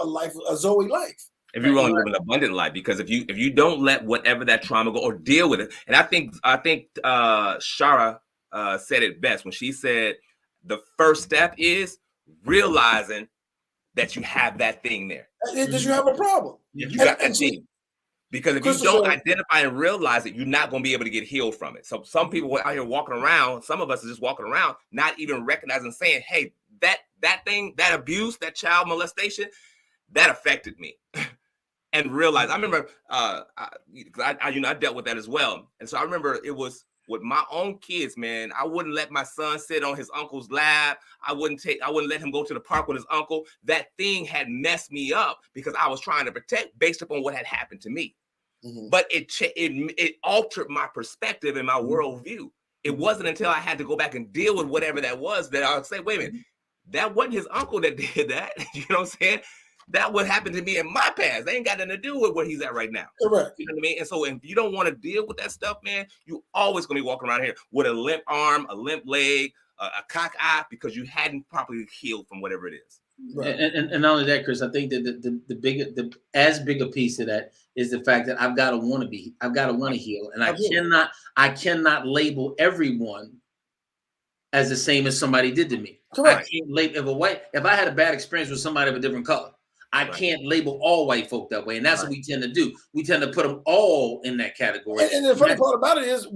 a Zoe life. If you want to live an abundant life, because if you don't let whatever that trauma go or deal with it, and I think Shara said it best when she said the first step is realizing that you have that thing there. That you have a problem. You got that thing. Because if you don't identify and realize it, you're not going to be able to get healed from it. So some people out here walking around, some of us are just walking around, not even recognizing, saying, hey, that thing, that abuse, that child molestation, that affected me. And realize, I remember, I dealt with that as well. And so I remember it was with my own kids, man. I wouldn't let my son sit on his uncle's lap. I wouldn't let him go to the park with his uncle. That thing had messed me up because I was trying to protect based upon what had happened to me. Mm-hmm. But it altered my perspective and my worldview. It wasn't until I had to go back and deal with whatever that was that I would say, wait a minute, that wasn't his uncle that did that. You know what I'm saying? That what happened to me in my past. They ain't got nothing to do with where he's at right now. Correct. You know what I mean? And so if you don't want to deal with that stuff, man, you always going to be walking around here with a limp arm, a limp leg, a cock eye, because you hadn't properly healed from whatever it is. Right. And not only that, Chris, I think that the as big a piece of that is the fact that I've got to want to heal. And I cannot label everyone as the same as somebody did to me. Correct. I can't label if I had a bad experience with somebody of a different color, I can't label all white folk that way. And that's what we tend to do. We tend to put them all in that category. And the funny part about it is,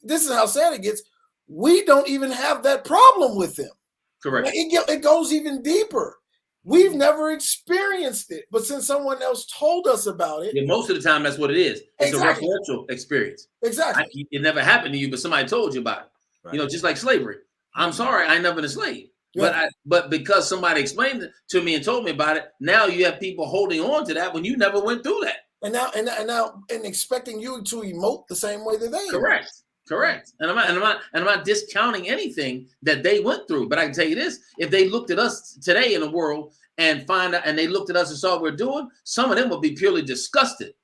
this is how sad it gets. We don't even have that problem with them. Correct. It goes even deeper. We've never experienced it. But since someone else told us about it. Yeah, most of the time, that's what it is. It's a referential experience. Exactly. It never happened to you, but somebody told you about it. Right. You know, just like slavery. I'm sorry, I ain't never been a slave. Yeah. But because somebody explained it to me and told me about it, now you have people holding on to that when you never went through that. And expecting you to emote the same way that they Correct. And I'm not discounting anything that they went through. But I can tell you this: if they looked at us today in the world and they looked at us and saw what we're doing, some of them would be purely disgusted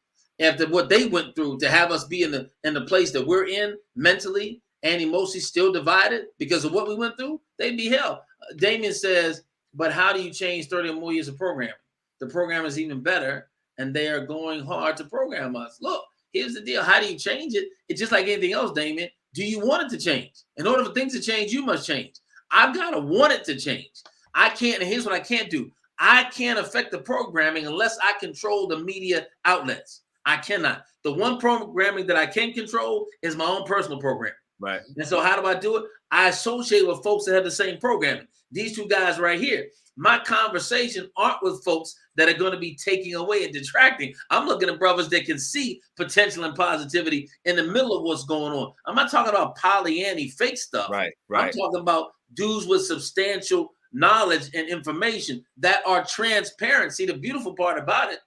after what they went through to have us be in the place that we're in mentally and emotionally still divided because of what we went through. They'd be hell. Damien says, but how do you change 30 or more years of programming? The program is even better, and they are going hard to program us. Look, here's the deal. How do you change it? It's just like anything else, Damien. Do you want it to change? In order for things to change, you must change. I've got to want it to change. I can't, and here's what I can't do. I can't affect the programming unless I control the media outlets. I cannot. The one programming that I can control is my own personal program. Right. And so how do I do it? I associate with folks that have the same programming. These two guys right here. My conversation aren't with folks that are going to be taking away and detracting. I'm looking at brothers that can see potential and positivity in the middle of what's going on. I'm not talking about Pollyanny fake stuff. Right. I'm talking about dudes with substantial knowledge and information that are transparent. See, the beautiful part about it,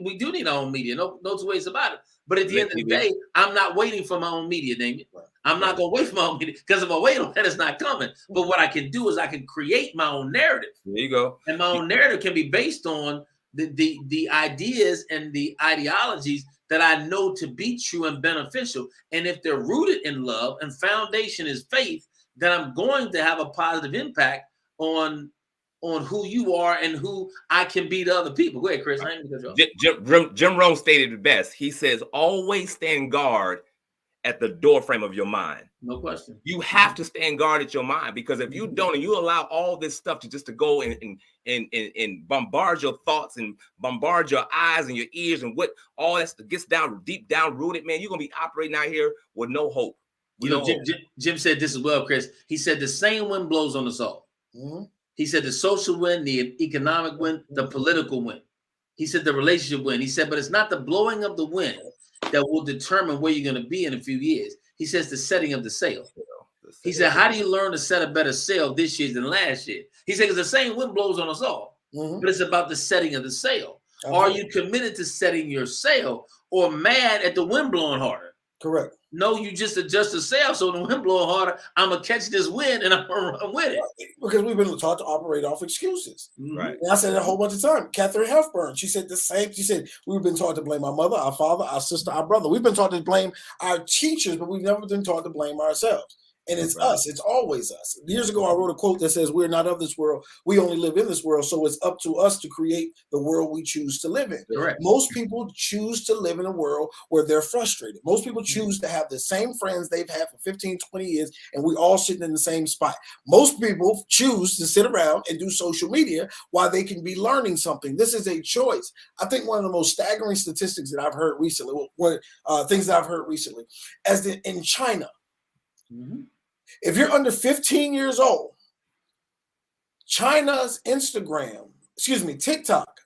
we do need our own media. No two ways about it. But at the end of the day, I'm not waiting for my own media, Damien. I'm not going to wait for my own media because if I wait on that, it's not coming. But what I can do is I can create my own narrative. There you go. And my own narrative can be based on the ideas and the ideologies that I know to be true and beneficial. And if they're rooted in love and foundation is faith, then I'm going to have a positive impact on on who you are and who I can be to other people. Go ahead, Chris. I ain't gonna cut you off. Jim Rohn stated it best. He says, always stand guard at the door frame of your mind. No question. You have to stand guard at your mind, because if you don't, and you allow all this stuff to go and bombard your thoughts and bombard your eyes and your ears and what all that gets down deep down rooted, man, you're gonna be operating out here with no hope. Jim said this as well, Chris. He said the same wind blows on us all. Mm-hmm. He said the social wind, the economic wind, the political wind. He said the relationship wind. He said, but it's not the blowing of the wind that will determine where you're going to be in a few years. He says the setting of the sail. He said, how do you learn to set a better sail this year than last year? He said, because the same wind blows on us all, but it's about the setting of the sail. Are you committed to setting your sail, or mad at the wind blowing harder? Correct. No, you just adjust the sail so the wind blowing harder. I'm gonna catch this wind and I'm gonna run with it. Because we've been taught to operate off excuses. Right. And I said it a whole bunch of times. Catherine Hepburn, she said the same. She said we've been taught to blame our mother, our father, our sister, our brother. We've been taught to blame our teachers, but we've never been taught to blame ourselves. And it's us. It's always us. Years ago, I wrote a quote that says, we're not of this world. We only live in this world. So it's up to us to create the world we choose to live in. Correct. Most people choose to live in a world where they're frustrated. Most people choose to have the same friends they've had for 15, 20 years, and we all sitting in the same spot. Most people choose to sit around and do social media while they can be learning something. This is a choice. I think one of the most staggering statistics that I've heard recently, things that I've heard recently, in China, if you're under 15 years old, China's TikTok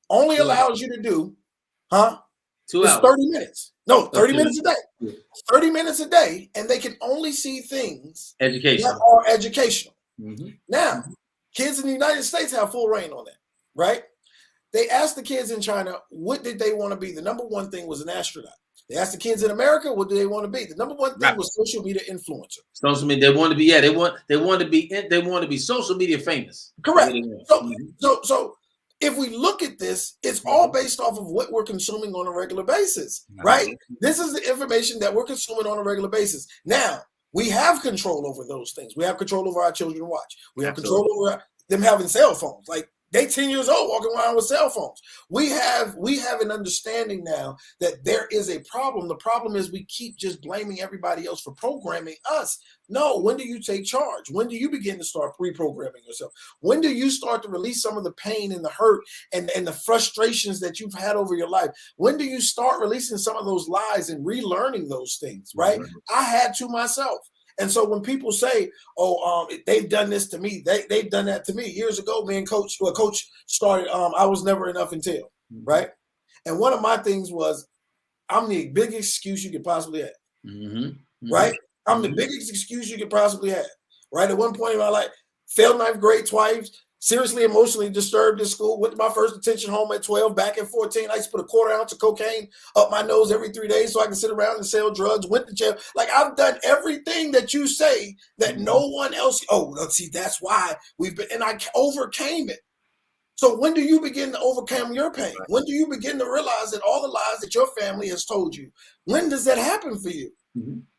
only allows you to do, 2 hours. 30 minutes. No, 30 minutes a day. 30 minutes a day, and they can only see things that are educational. Now, kids in the United States have full reign on that, right? They asked the kids in China, what did they want to be? The number one thing was an astronaut. They asked the kids in America, what do they want to be? The number one thing was social media influencer. Social media. They want to be, they want to be social media famous. Correct. So if we look at this, it's all based off of what we're consuming on a regular basis, right? This is the information that we're consuming on a regular basis. Now, we have control over those things. We have control over our children watch. We have control over them having cell phones. Like, they 10 years old walking around with cell phones. We have an understanding now that there is a problem. The problem is we keep just blaming everybody else for programming us. No, when do you take charge? When do you begin to start reprogramming yourself? When do you start to release some of the pain and the hurt and the frustrations that you've had over your life? When do you start releasing some of those lies and relearning those things, right? I had to myself. And so when people say, they've done this to me, they've done that to me. Years ago, me and Coach started, I was never enough until, right? And one of my things was, I'm the biggest excuse you could possibly have, right? I'm the biggest excuse you could possibly have, right? At one point in my life, failed 9th grade twice, seriously emotionally disturbed in school, went to my first detention home at 12, back at 14. I used to put a quarter ounce of cocaine up my nose every 3 days so I can sit around and sell drugs, went to jail. Like, I've done everything that you say that no one else. See, that's why and I overcame it. So when do you begin to overcome your pain? When do you begin to realize that all the lies that your family has told you, when does that happen for you?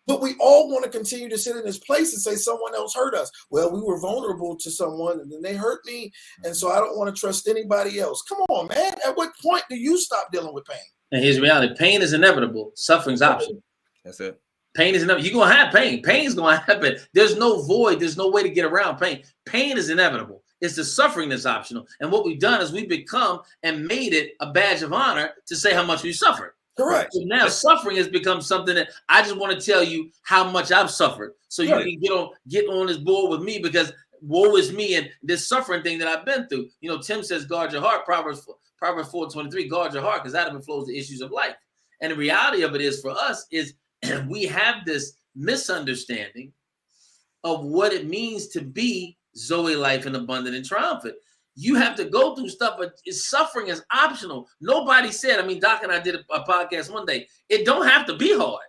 But we all want to continue to sit in this place and say someone else hurt us. Well, we were vulnerable to someone and then they hurt me. And so I don't want to trust anybody else. Come on, man. At what point do you stop dealing with pain? And here's reality. Pain is inevitable. Suffering's optional. That's it. Pain is inevitable. You're going to have pain. Pain is going to happen. There's no void. There's no way to get around pain. Pain is inevitable. It's the suffering that's optional. And what we've done is we've become and made it a badge of honor to say how much we suffered. Correct. So now suffering has become something that I just want to tell you how much I've suffered. So you can get on this board with me, because woe is me and this suffering thing that I've been through. You know, Tim says, guard your heart. Proverbs 4:23, guard your heart, because out of it flows the issues of life. And the reality of it is for us is we have this misunderstanding of what it means to be Zoe life and abundant and triumphant. You have to go through stuff, but suffering is optional. Nobody said, Doc and I did a podcast one day, it don't have to be hard.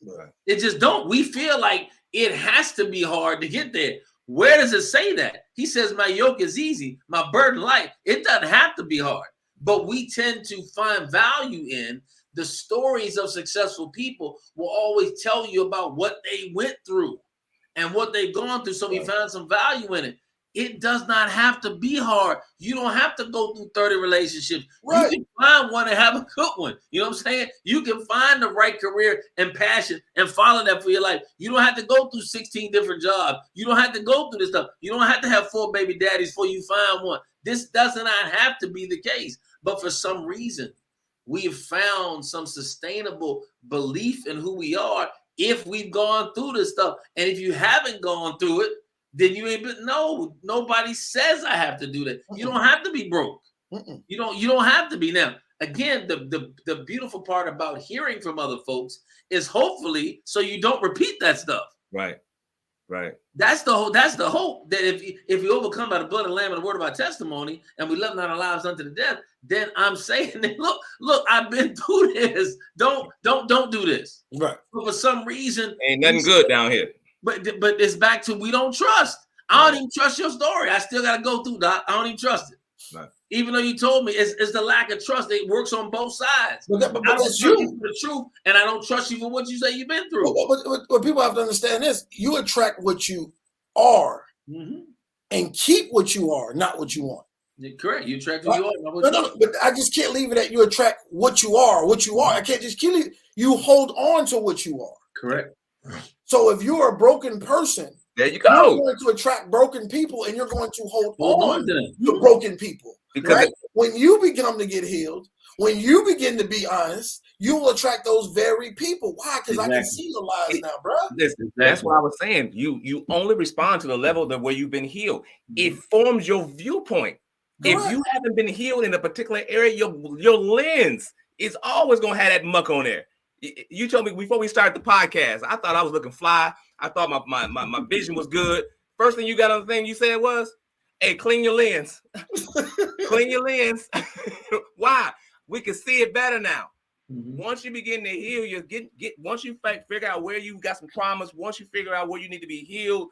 Right. It just don't. We feel like it has to be hard to get there. Where does it say that? He says, my yoke is easy, my burden light. It doesn't have to be hard. But we tend to find value in the stories of successful people will always tell you about what they went through and what they've gone through. So we found some value in it. It does not have to be hard. You don't have to go through 30 relationships. Right. You can find one and have a good one. You know what I'm saying? You can find the right career and passion and follow that for your life. You don't have to go through 16 different jobs. You don't have to go through this stuff. You don't have to have 4 baby daddies before you find one. This does not have to be the case. But for some reason, we have found some sustainable belief in who we are if we've gone through this stuff. And if you haven't gone through it, then you ain't been, no, nobody says I have to do that. You don't have to be broke. You don't have to be. Now, again, the beautiful part about hearing from other folks is hopefully so you don't repeat that stuff. Right. That's the hope that if you overcome by the blood of the Lamb and the word of our testimony, and we love not our lives unto the death, then I'm saying that look, I've been through this. Don't do this. Right. But for some reason, ain't nothing good down here. But it's back to we don't trust. I don't even trust your story. I still got to go through that. I don't even trust it. Right. Even though you told me it's the lack of trust. It works on both sides. But I don't that's trust you you. for the truth, and I don't trust you for what you say you've been through. What people have to understand is you attract what you are and keep what you are, not what you want. You're correct. You attract who you are. Not what No, but I just can't leave it at you attract what you are. I can't just kill it. You hold on to what you are. Correct. So if you're a broken person, there you go. You're going to attract broken people, and you're going to hold on to broken people. Because right? When you begin to get healed, when you begin to be honest, you will attract those very people. Why? Because I can see your lies now, bro. Listen, that's what I was saying. You only respond to the level that where you've been healed. It forms your viewpoint. Correct. If you haven't been healed in a particular area, your lens is always going to have that muck on there. You told me before we started the podcast, I thought I was looking fly. I thought my vision was good. First thing you got on the thing you said was, hey, clean your lens. Clean your lens. Why? We can see it better now. Once you begin to heal, you get once you figure out where you got some traumas, once you figure out where you need to be healed,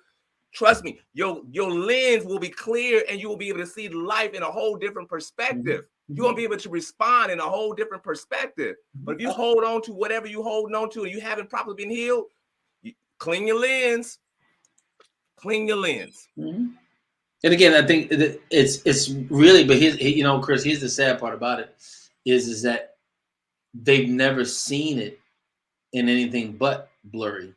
trust me, your lens will be clear and you will be able to see life in a whole different perspective. You won't be able to respond in a whole different perspective. But if you hold on to whatever you're holding on to and you haven't properly been healed, clean your lens. Clean your lens. And again, I think it's really, but here's, Chris, here's the sad part about it is that they've never seen it in anything but blurry.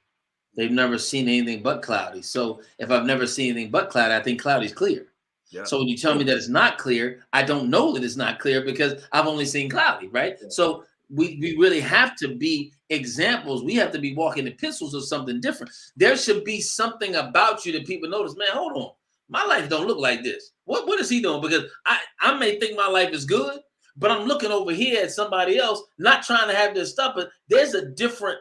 They've never seen anything but cloudy. So if I've never seen anything but cloudy, I think cloudy is clear. Yeah. So when you tell me that it's not clear, I don't know that it's not clear because I've only seen cloudy, right? Yeah. So we really have to be examples. We have to be walking epistles of something different. There should be something about you that people notice, man, hold on. My life don't look like this. What is he doing? Because I may think my life is good, but I'm looking over here at somebody else, not trying to have this stuff, but there's a different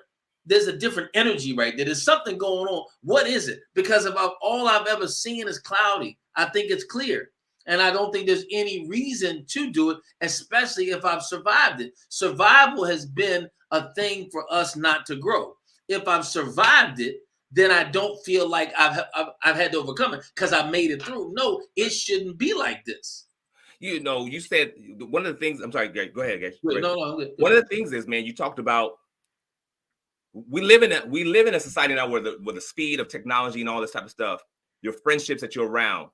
energy right there. There's something going on. What is it? Because if all I've ever seen is cloudy, I think it's clear. And I don't think there's any reason to do it, especially if I've survived it. Survival has been a thing for us not to grow. If I've survived it, then I don't feel like I've had to overcome it because I made it through. No, it shouldn't be like this. You said one of the things. I'm sorry, go ahead, guys. No. One of the things is, man, you talked about we live in a society now where the speed of technology and all this type of stuff, your friendships that you're around,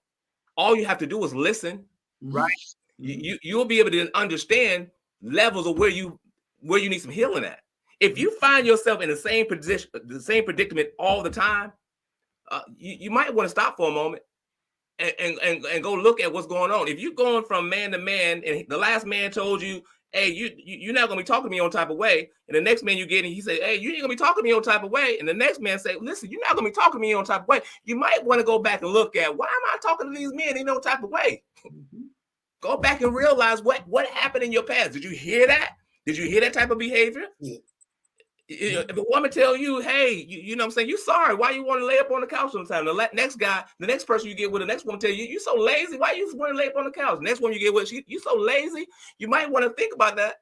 all you have to do is listen, right? You'll be able to understand levels of where you need some healing at. If you find yourself in the same position, the same predicament all the time, you might want to stop for a moment and go look at what's going on. If you're going from man to man, and the last man told you, hey, you're not gonna be talking to me on type of way, and the next man you get, and he say, hey, you ain't gonna be talking to me on type of way, and the next man say, listen, you're not gonna be talking to me on type of way. You might want to go back and look at why am I talking to these men in no type of way? Go back and realize what happened in your past. Did you hear that? Did you hear that type of behavior? Yeah. If a woman tell you, hey, you know what I'm saying, you sorry, why you want to lay up on the couch sometime? The next person you get with, the next woman tell you, you so lazy, why you want to lay up on the couch? The next one you get with, you so lazy, you might want to think about that.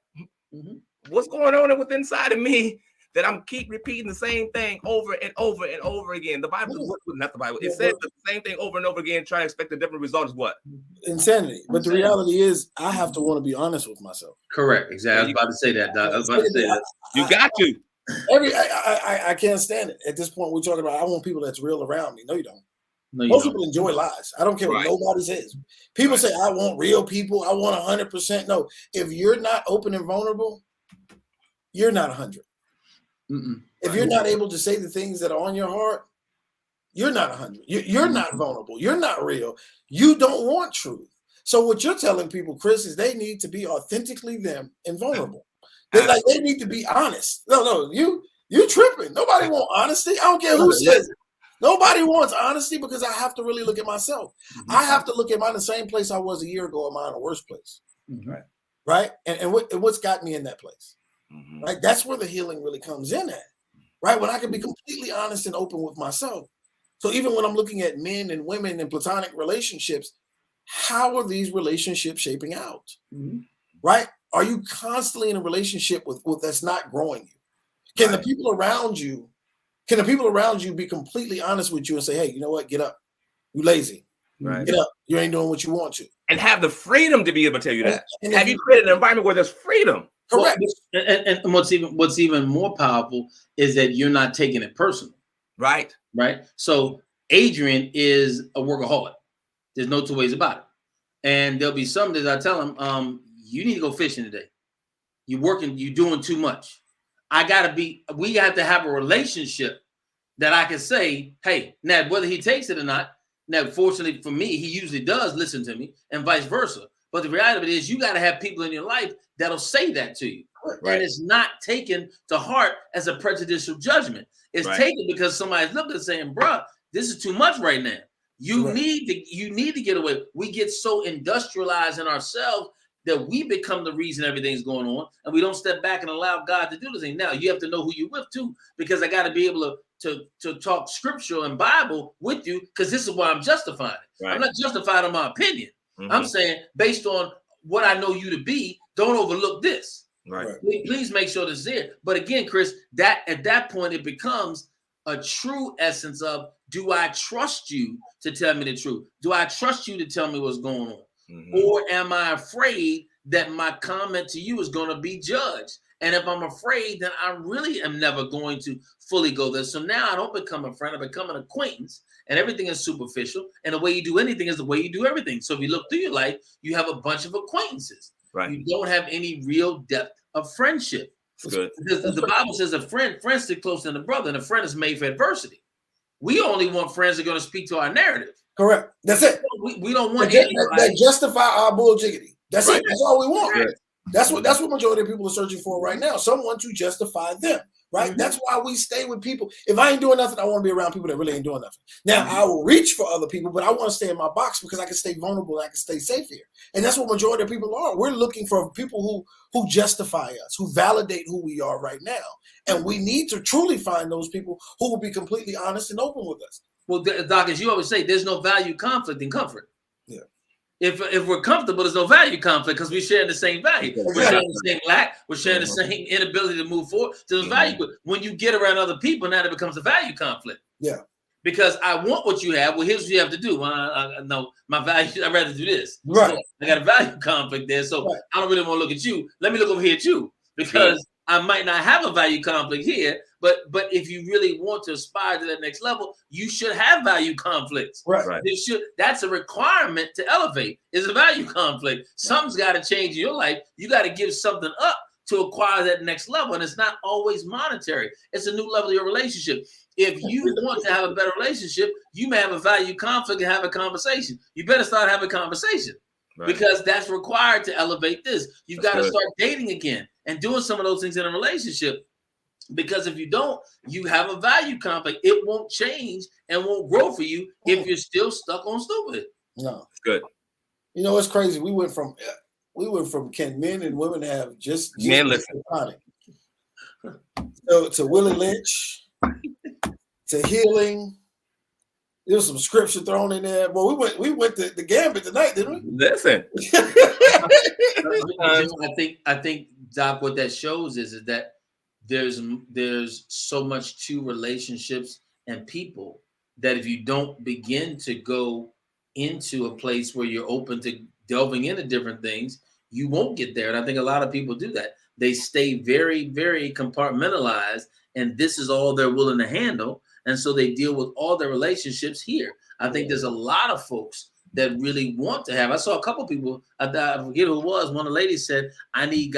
What's going on with inside of me that I'm keep repeating the same thing over and over and over again? The Bible, not the Bible, it says the same thing over and over again, trying to expect a different result is what? Insanity. But the reality is, I have to want to be honest with myself. Correct. Exactly. I was about to say that, Doc. I was about to say that. You got to. I can't stand it. At this point, we're talking about, I want people that's real around me. No, you don't. No, you Most don't. people enjoy lies. I don't care what Right. nobody says. People Right. say, I want real people. I want 100%. No, if you're not open and vulnerable, you're not 100. Mm-mm. If Right. you're not able to say the things that are on your heart, you're not 100. You're not vulnerable. You're not real. You don't want truth. So what you're telling people, Chris, is they need to be authentically them and vulnerable. They need to be honest. No, you tripping. Nobody wants honesty. I don't care who says it. Nobody wants honesty because I have to really look at myself. I have to look at mine the same place I was a year ago. Am I in a worse place? Right. Right. And what's got me in that place? Mhm. Right. That's where the healing really comes in at. Right. When I can be completely honest and open with myself. So even when I'm looking at men and women in platonic relationships, how are these relationships shaping out? Mm-hmm. Right? Are you constantly in a relationship with that's not growing you? Can the people around you be completely honest with you and say, hey, you know what? Get up. You lazy. Right. Get up. You ain't doing what you want to. And have the freedom to be able to tell you that. And have you created an environment where there's freedom? Correct. Well, and what's even more powerful is that you're not taking it personal. Right. Right. So Adrian is a workaholic. There's no two ways about it. And there'll be some days I tell him, you need to go fishing today. You're working, you're doing too much. We have to have a relationship that I can say, hey, now whether he takes it or not, now fortunately for me, he usually does listen to me and vice versa. But the reality of it is you got to have people in your life that'll say that to you. Right. And it's not taken to heart as a prejudicial judgment. It's taken because somebody's looking and saying, bruh, this is too much right now. You need to get away. We get so industrialized in ourselves that we become the reason everything's going on, and we don't step back and allow God to do the thing. Now you have to know who you're with too, because I got to be able to talk scripture and Bible with you, because this is why I'm justifying it. Right. I'm not justified on my opinion. Mm-hmm. I'm saying based on what I know you to be, don't overlook this. Right. Please make sure this is there. But again, Chris, that at that point it becomes a true essence of, do I trust you to tell me the truth? Do I trust you to tell me what's going on? Mm-hmm. Or am I afraid that my comment to you is going to be judged? And if I'm afraid, then I really am never going to fully go there. So now I don't become a friend, I become an acquaintance, and everything is superficial. And the way you do anything is the way you do everything. So if you look through your life, you have a bunch of acquaintances. Right. You don't have any real depth of friendship. Good. Because the Bible says a friend stick closer than a brother, and a friend is made for adversity. We only want friends that are going to speak to our narrative. Correct. That's it. We don't want that justify our bull jiggity. That's it. That's all we want. Right. That's what majority of people are searching for right now. Someone to justify them. Right. Mm-hmm. That's why we stay with people. If I ain't doing nothing, I want to be around people that really ain't doing nothing. Now I will reach for other people, but I want to stay in my box because I can stay vulnerable and I can stay safe here. And that's what majority of people are. We're looking for people who justify us, who validate who we are right now. And we need to truly find those people who will be completely honest and open with us. Well, Doc, as you always say, there's no value conflict in comfort. Yeah. If we're comfortable, there's no value conflict because we share the same value. Exactly. We're sharing the same lack. We're sharing the same inability to move forward. So there's value. When you get around other people, now it becomes a value conflict. Yeah. Because I want what you have. Well, here's what you have to do. I know my value. I'd rather do this. Right. So I got a value conflict there. So I don't really want to look at you. Let me look over here at you. Because I might not have a value conflict here. But if you really want to aspire to that next level, you should have value conflicts. Right. That's a requirement to elevate, is a value conflict. Something's got to change in your life. You got to give something up to acquire that next level. And it's not always monetary. It's a new level of your relationship. If you want to have a better relationship, you may have a value conflict and have a conversation. You better start having a conversation. Right. Because that's required to elevate this. You've got to start dating again and doing some of those things in a relationship. Because if you don't, you have a value conflict. It won't change and won't grow for you if you're still stuck on stupid. No. Good. You know, it's crazy. We went from can men and women have just Platonic to Willie Lynch to healing. There was some scripture thrown in there. Well, we went to the gambit tonight, didn't we? Listen. I think, Doc, what that shows is that there's so much to relationships and people that if you don't begin to go into a place where you're open to delving into different things, you won't get there. And I think a lot of people do that. They stay very, very compartmentalized, and this is all they're willing to handle. And so they deal with all their relationships here. I think there's a lot of folks that really want to have. I saw a couple people, I forget who it was. One of the ladies said, I need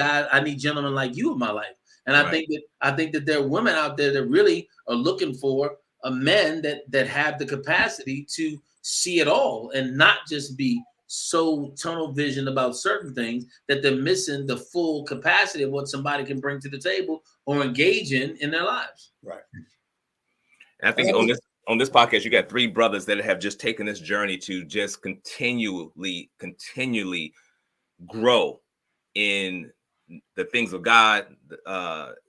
gentlemen like you in my life. And I think that there are women out there that really are looking for a men that have the capacity to see it all and not just be so tunnel vision about certain things that they're missing the full capacity of what somebody can bring to the table or engage in their lives. Right. And I think on this podcast, you got 3 brothers that have just taken this journey to just continually grow in the things of God,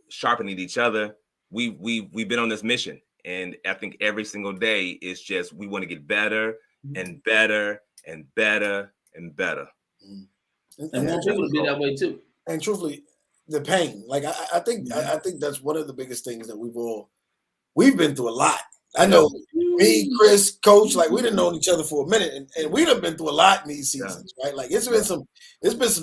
sharpening each other. We've been on this mission, and I think every single day is just we want to get better and better and better and better. And more people to be that way too. And truthfully, the pain. Like I think that's one of the biggest things that we've been through a lot. I know me, Chris, Coach, like we didn't know each other for a minute, and we done been through a lot in these seasons, right? Like it's been some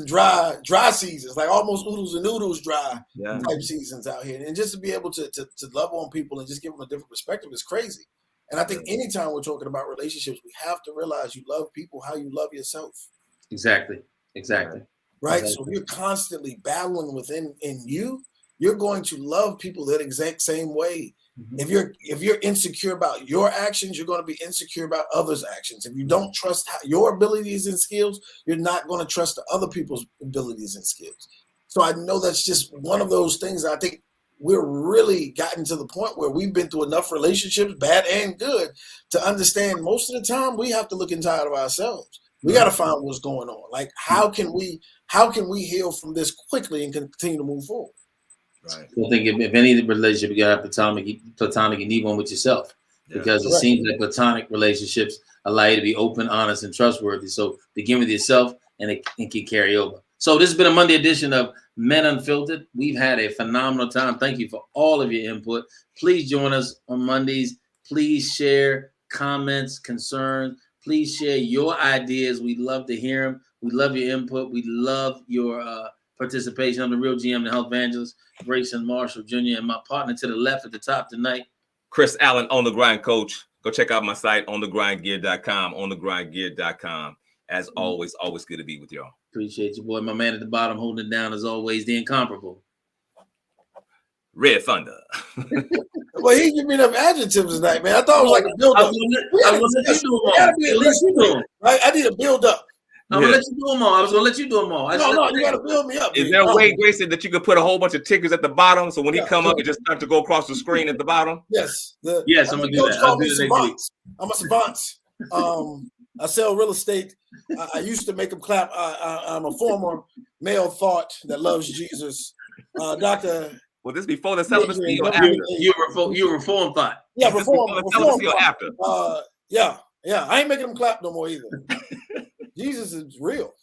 dry seasons, like almost oodles and noodles dry type seasons out here. And just to be able to love on people and just give them a different perspective is crazy. And I think anytime we're talking about relationships, we have to realize you love people how you love yourself. Exactly. Right. Exactly. So if you're constantly battling within you, you're going to love people that exact same way. If you're insecure about your actions, you're going to be insecure about others' actions. If you don't trust your abilities and skills, you're not going to trust the other people's abilities and skills. So I know that's just one of those things that I think we're really gotten to the point where we've been through enough relationships, bad and good, to understand most of the time we have to look inside of ourselves. We got to find what's going on. Like how can we heal from this quickly and continue to move forward? Right. I think if any relationship you got platonic, you need one with yourself, because it seems that platonic relationships allow you to be open, honest, and trustworthy. So begin with yourself, and it can carry over. So this has been a Monday edition of Men Unfiltered. We've had a phenomenal time. Thank you for all of your input. Please join us on Mondays. Please share comments, concerns. Please share your ideas. We'd love to hear them. We love your input. We love your participation. I'm the real GM, the health evangelist, Grayson Marshall Jr., and my partner to the left at the top tonight, Chris Allen, On the Grind Coach. Go check out my site, onthegrindgear.com, onthegrindgear.com. As always good to be with y'all. Appreciate you, boy. My man at the bottom holding it down as always, the incomparable Red Thunder. Well, he gave me enough adjectives tonight, man. I thought it was like a build-up. I need a build-up. I'm gonna let you do them all. I was gonna let you do them all. No, you gotta build me up. Is there a way, Grayson, that you could put a whole bunch of tickers at the bottom, so when he come up, it just starts to go across the screen at the bottom? Yes. Yes, I'm gonna do that. I'll do it next week. I'm a savant. I sell real estate. I used to make them clap. I'm a former male thought that loves Jesus. Doctor. Well, this before the celibacy or after? You reform thought. Yeah, reform. The celibacy or after? Yeah. I ain't making them clap no more either. Jesus is real.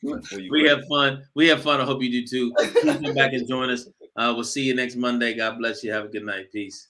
We have fun. I hope you do too. Please come back and join us. We'll see you next Monday. God bless you. Have a good night. Peace.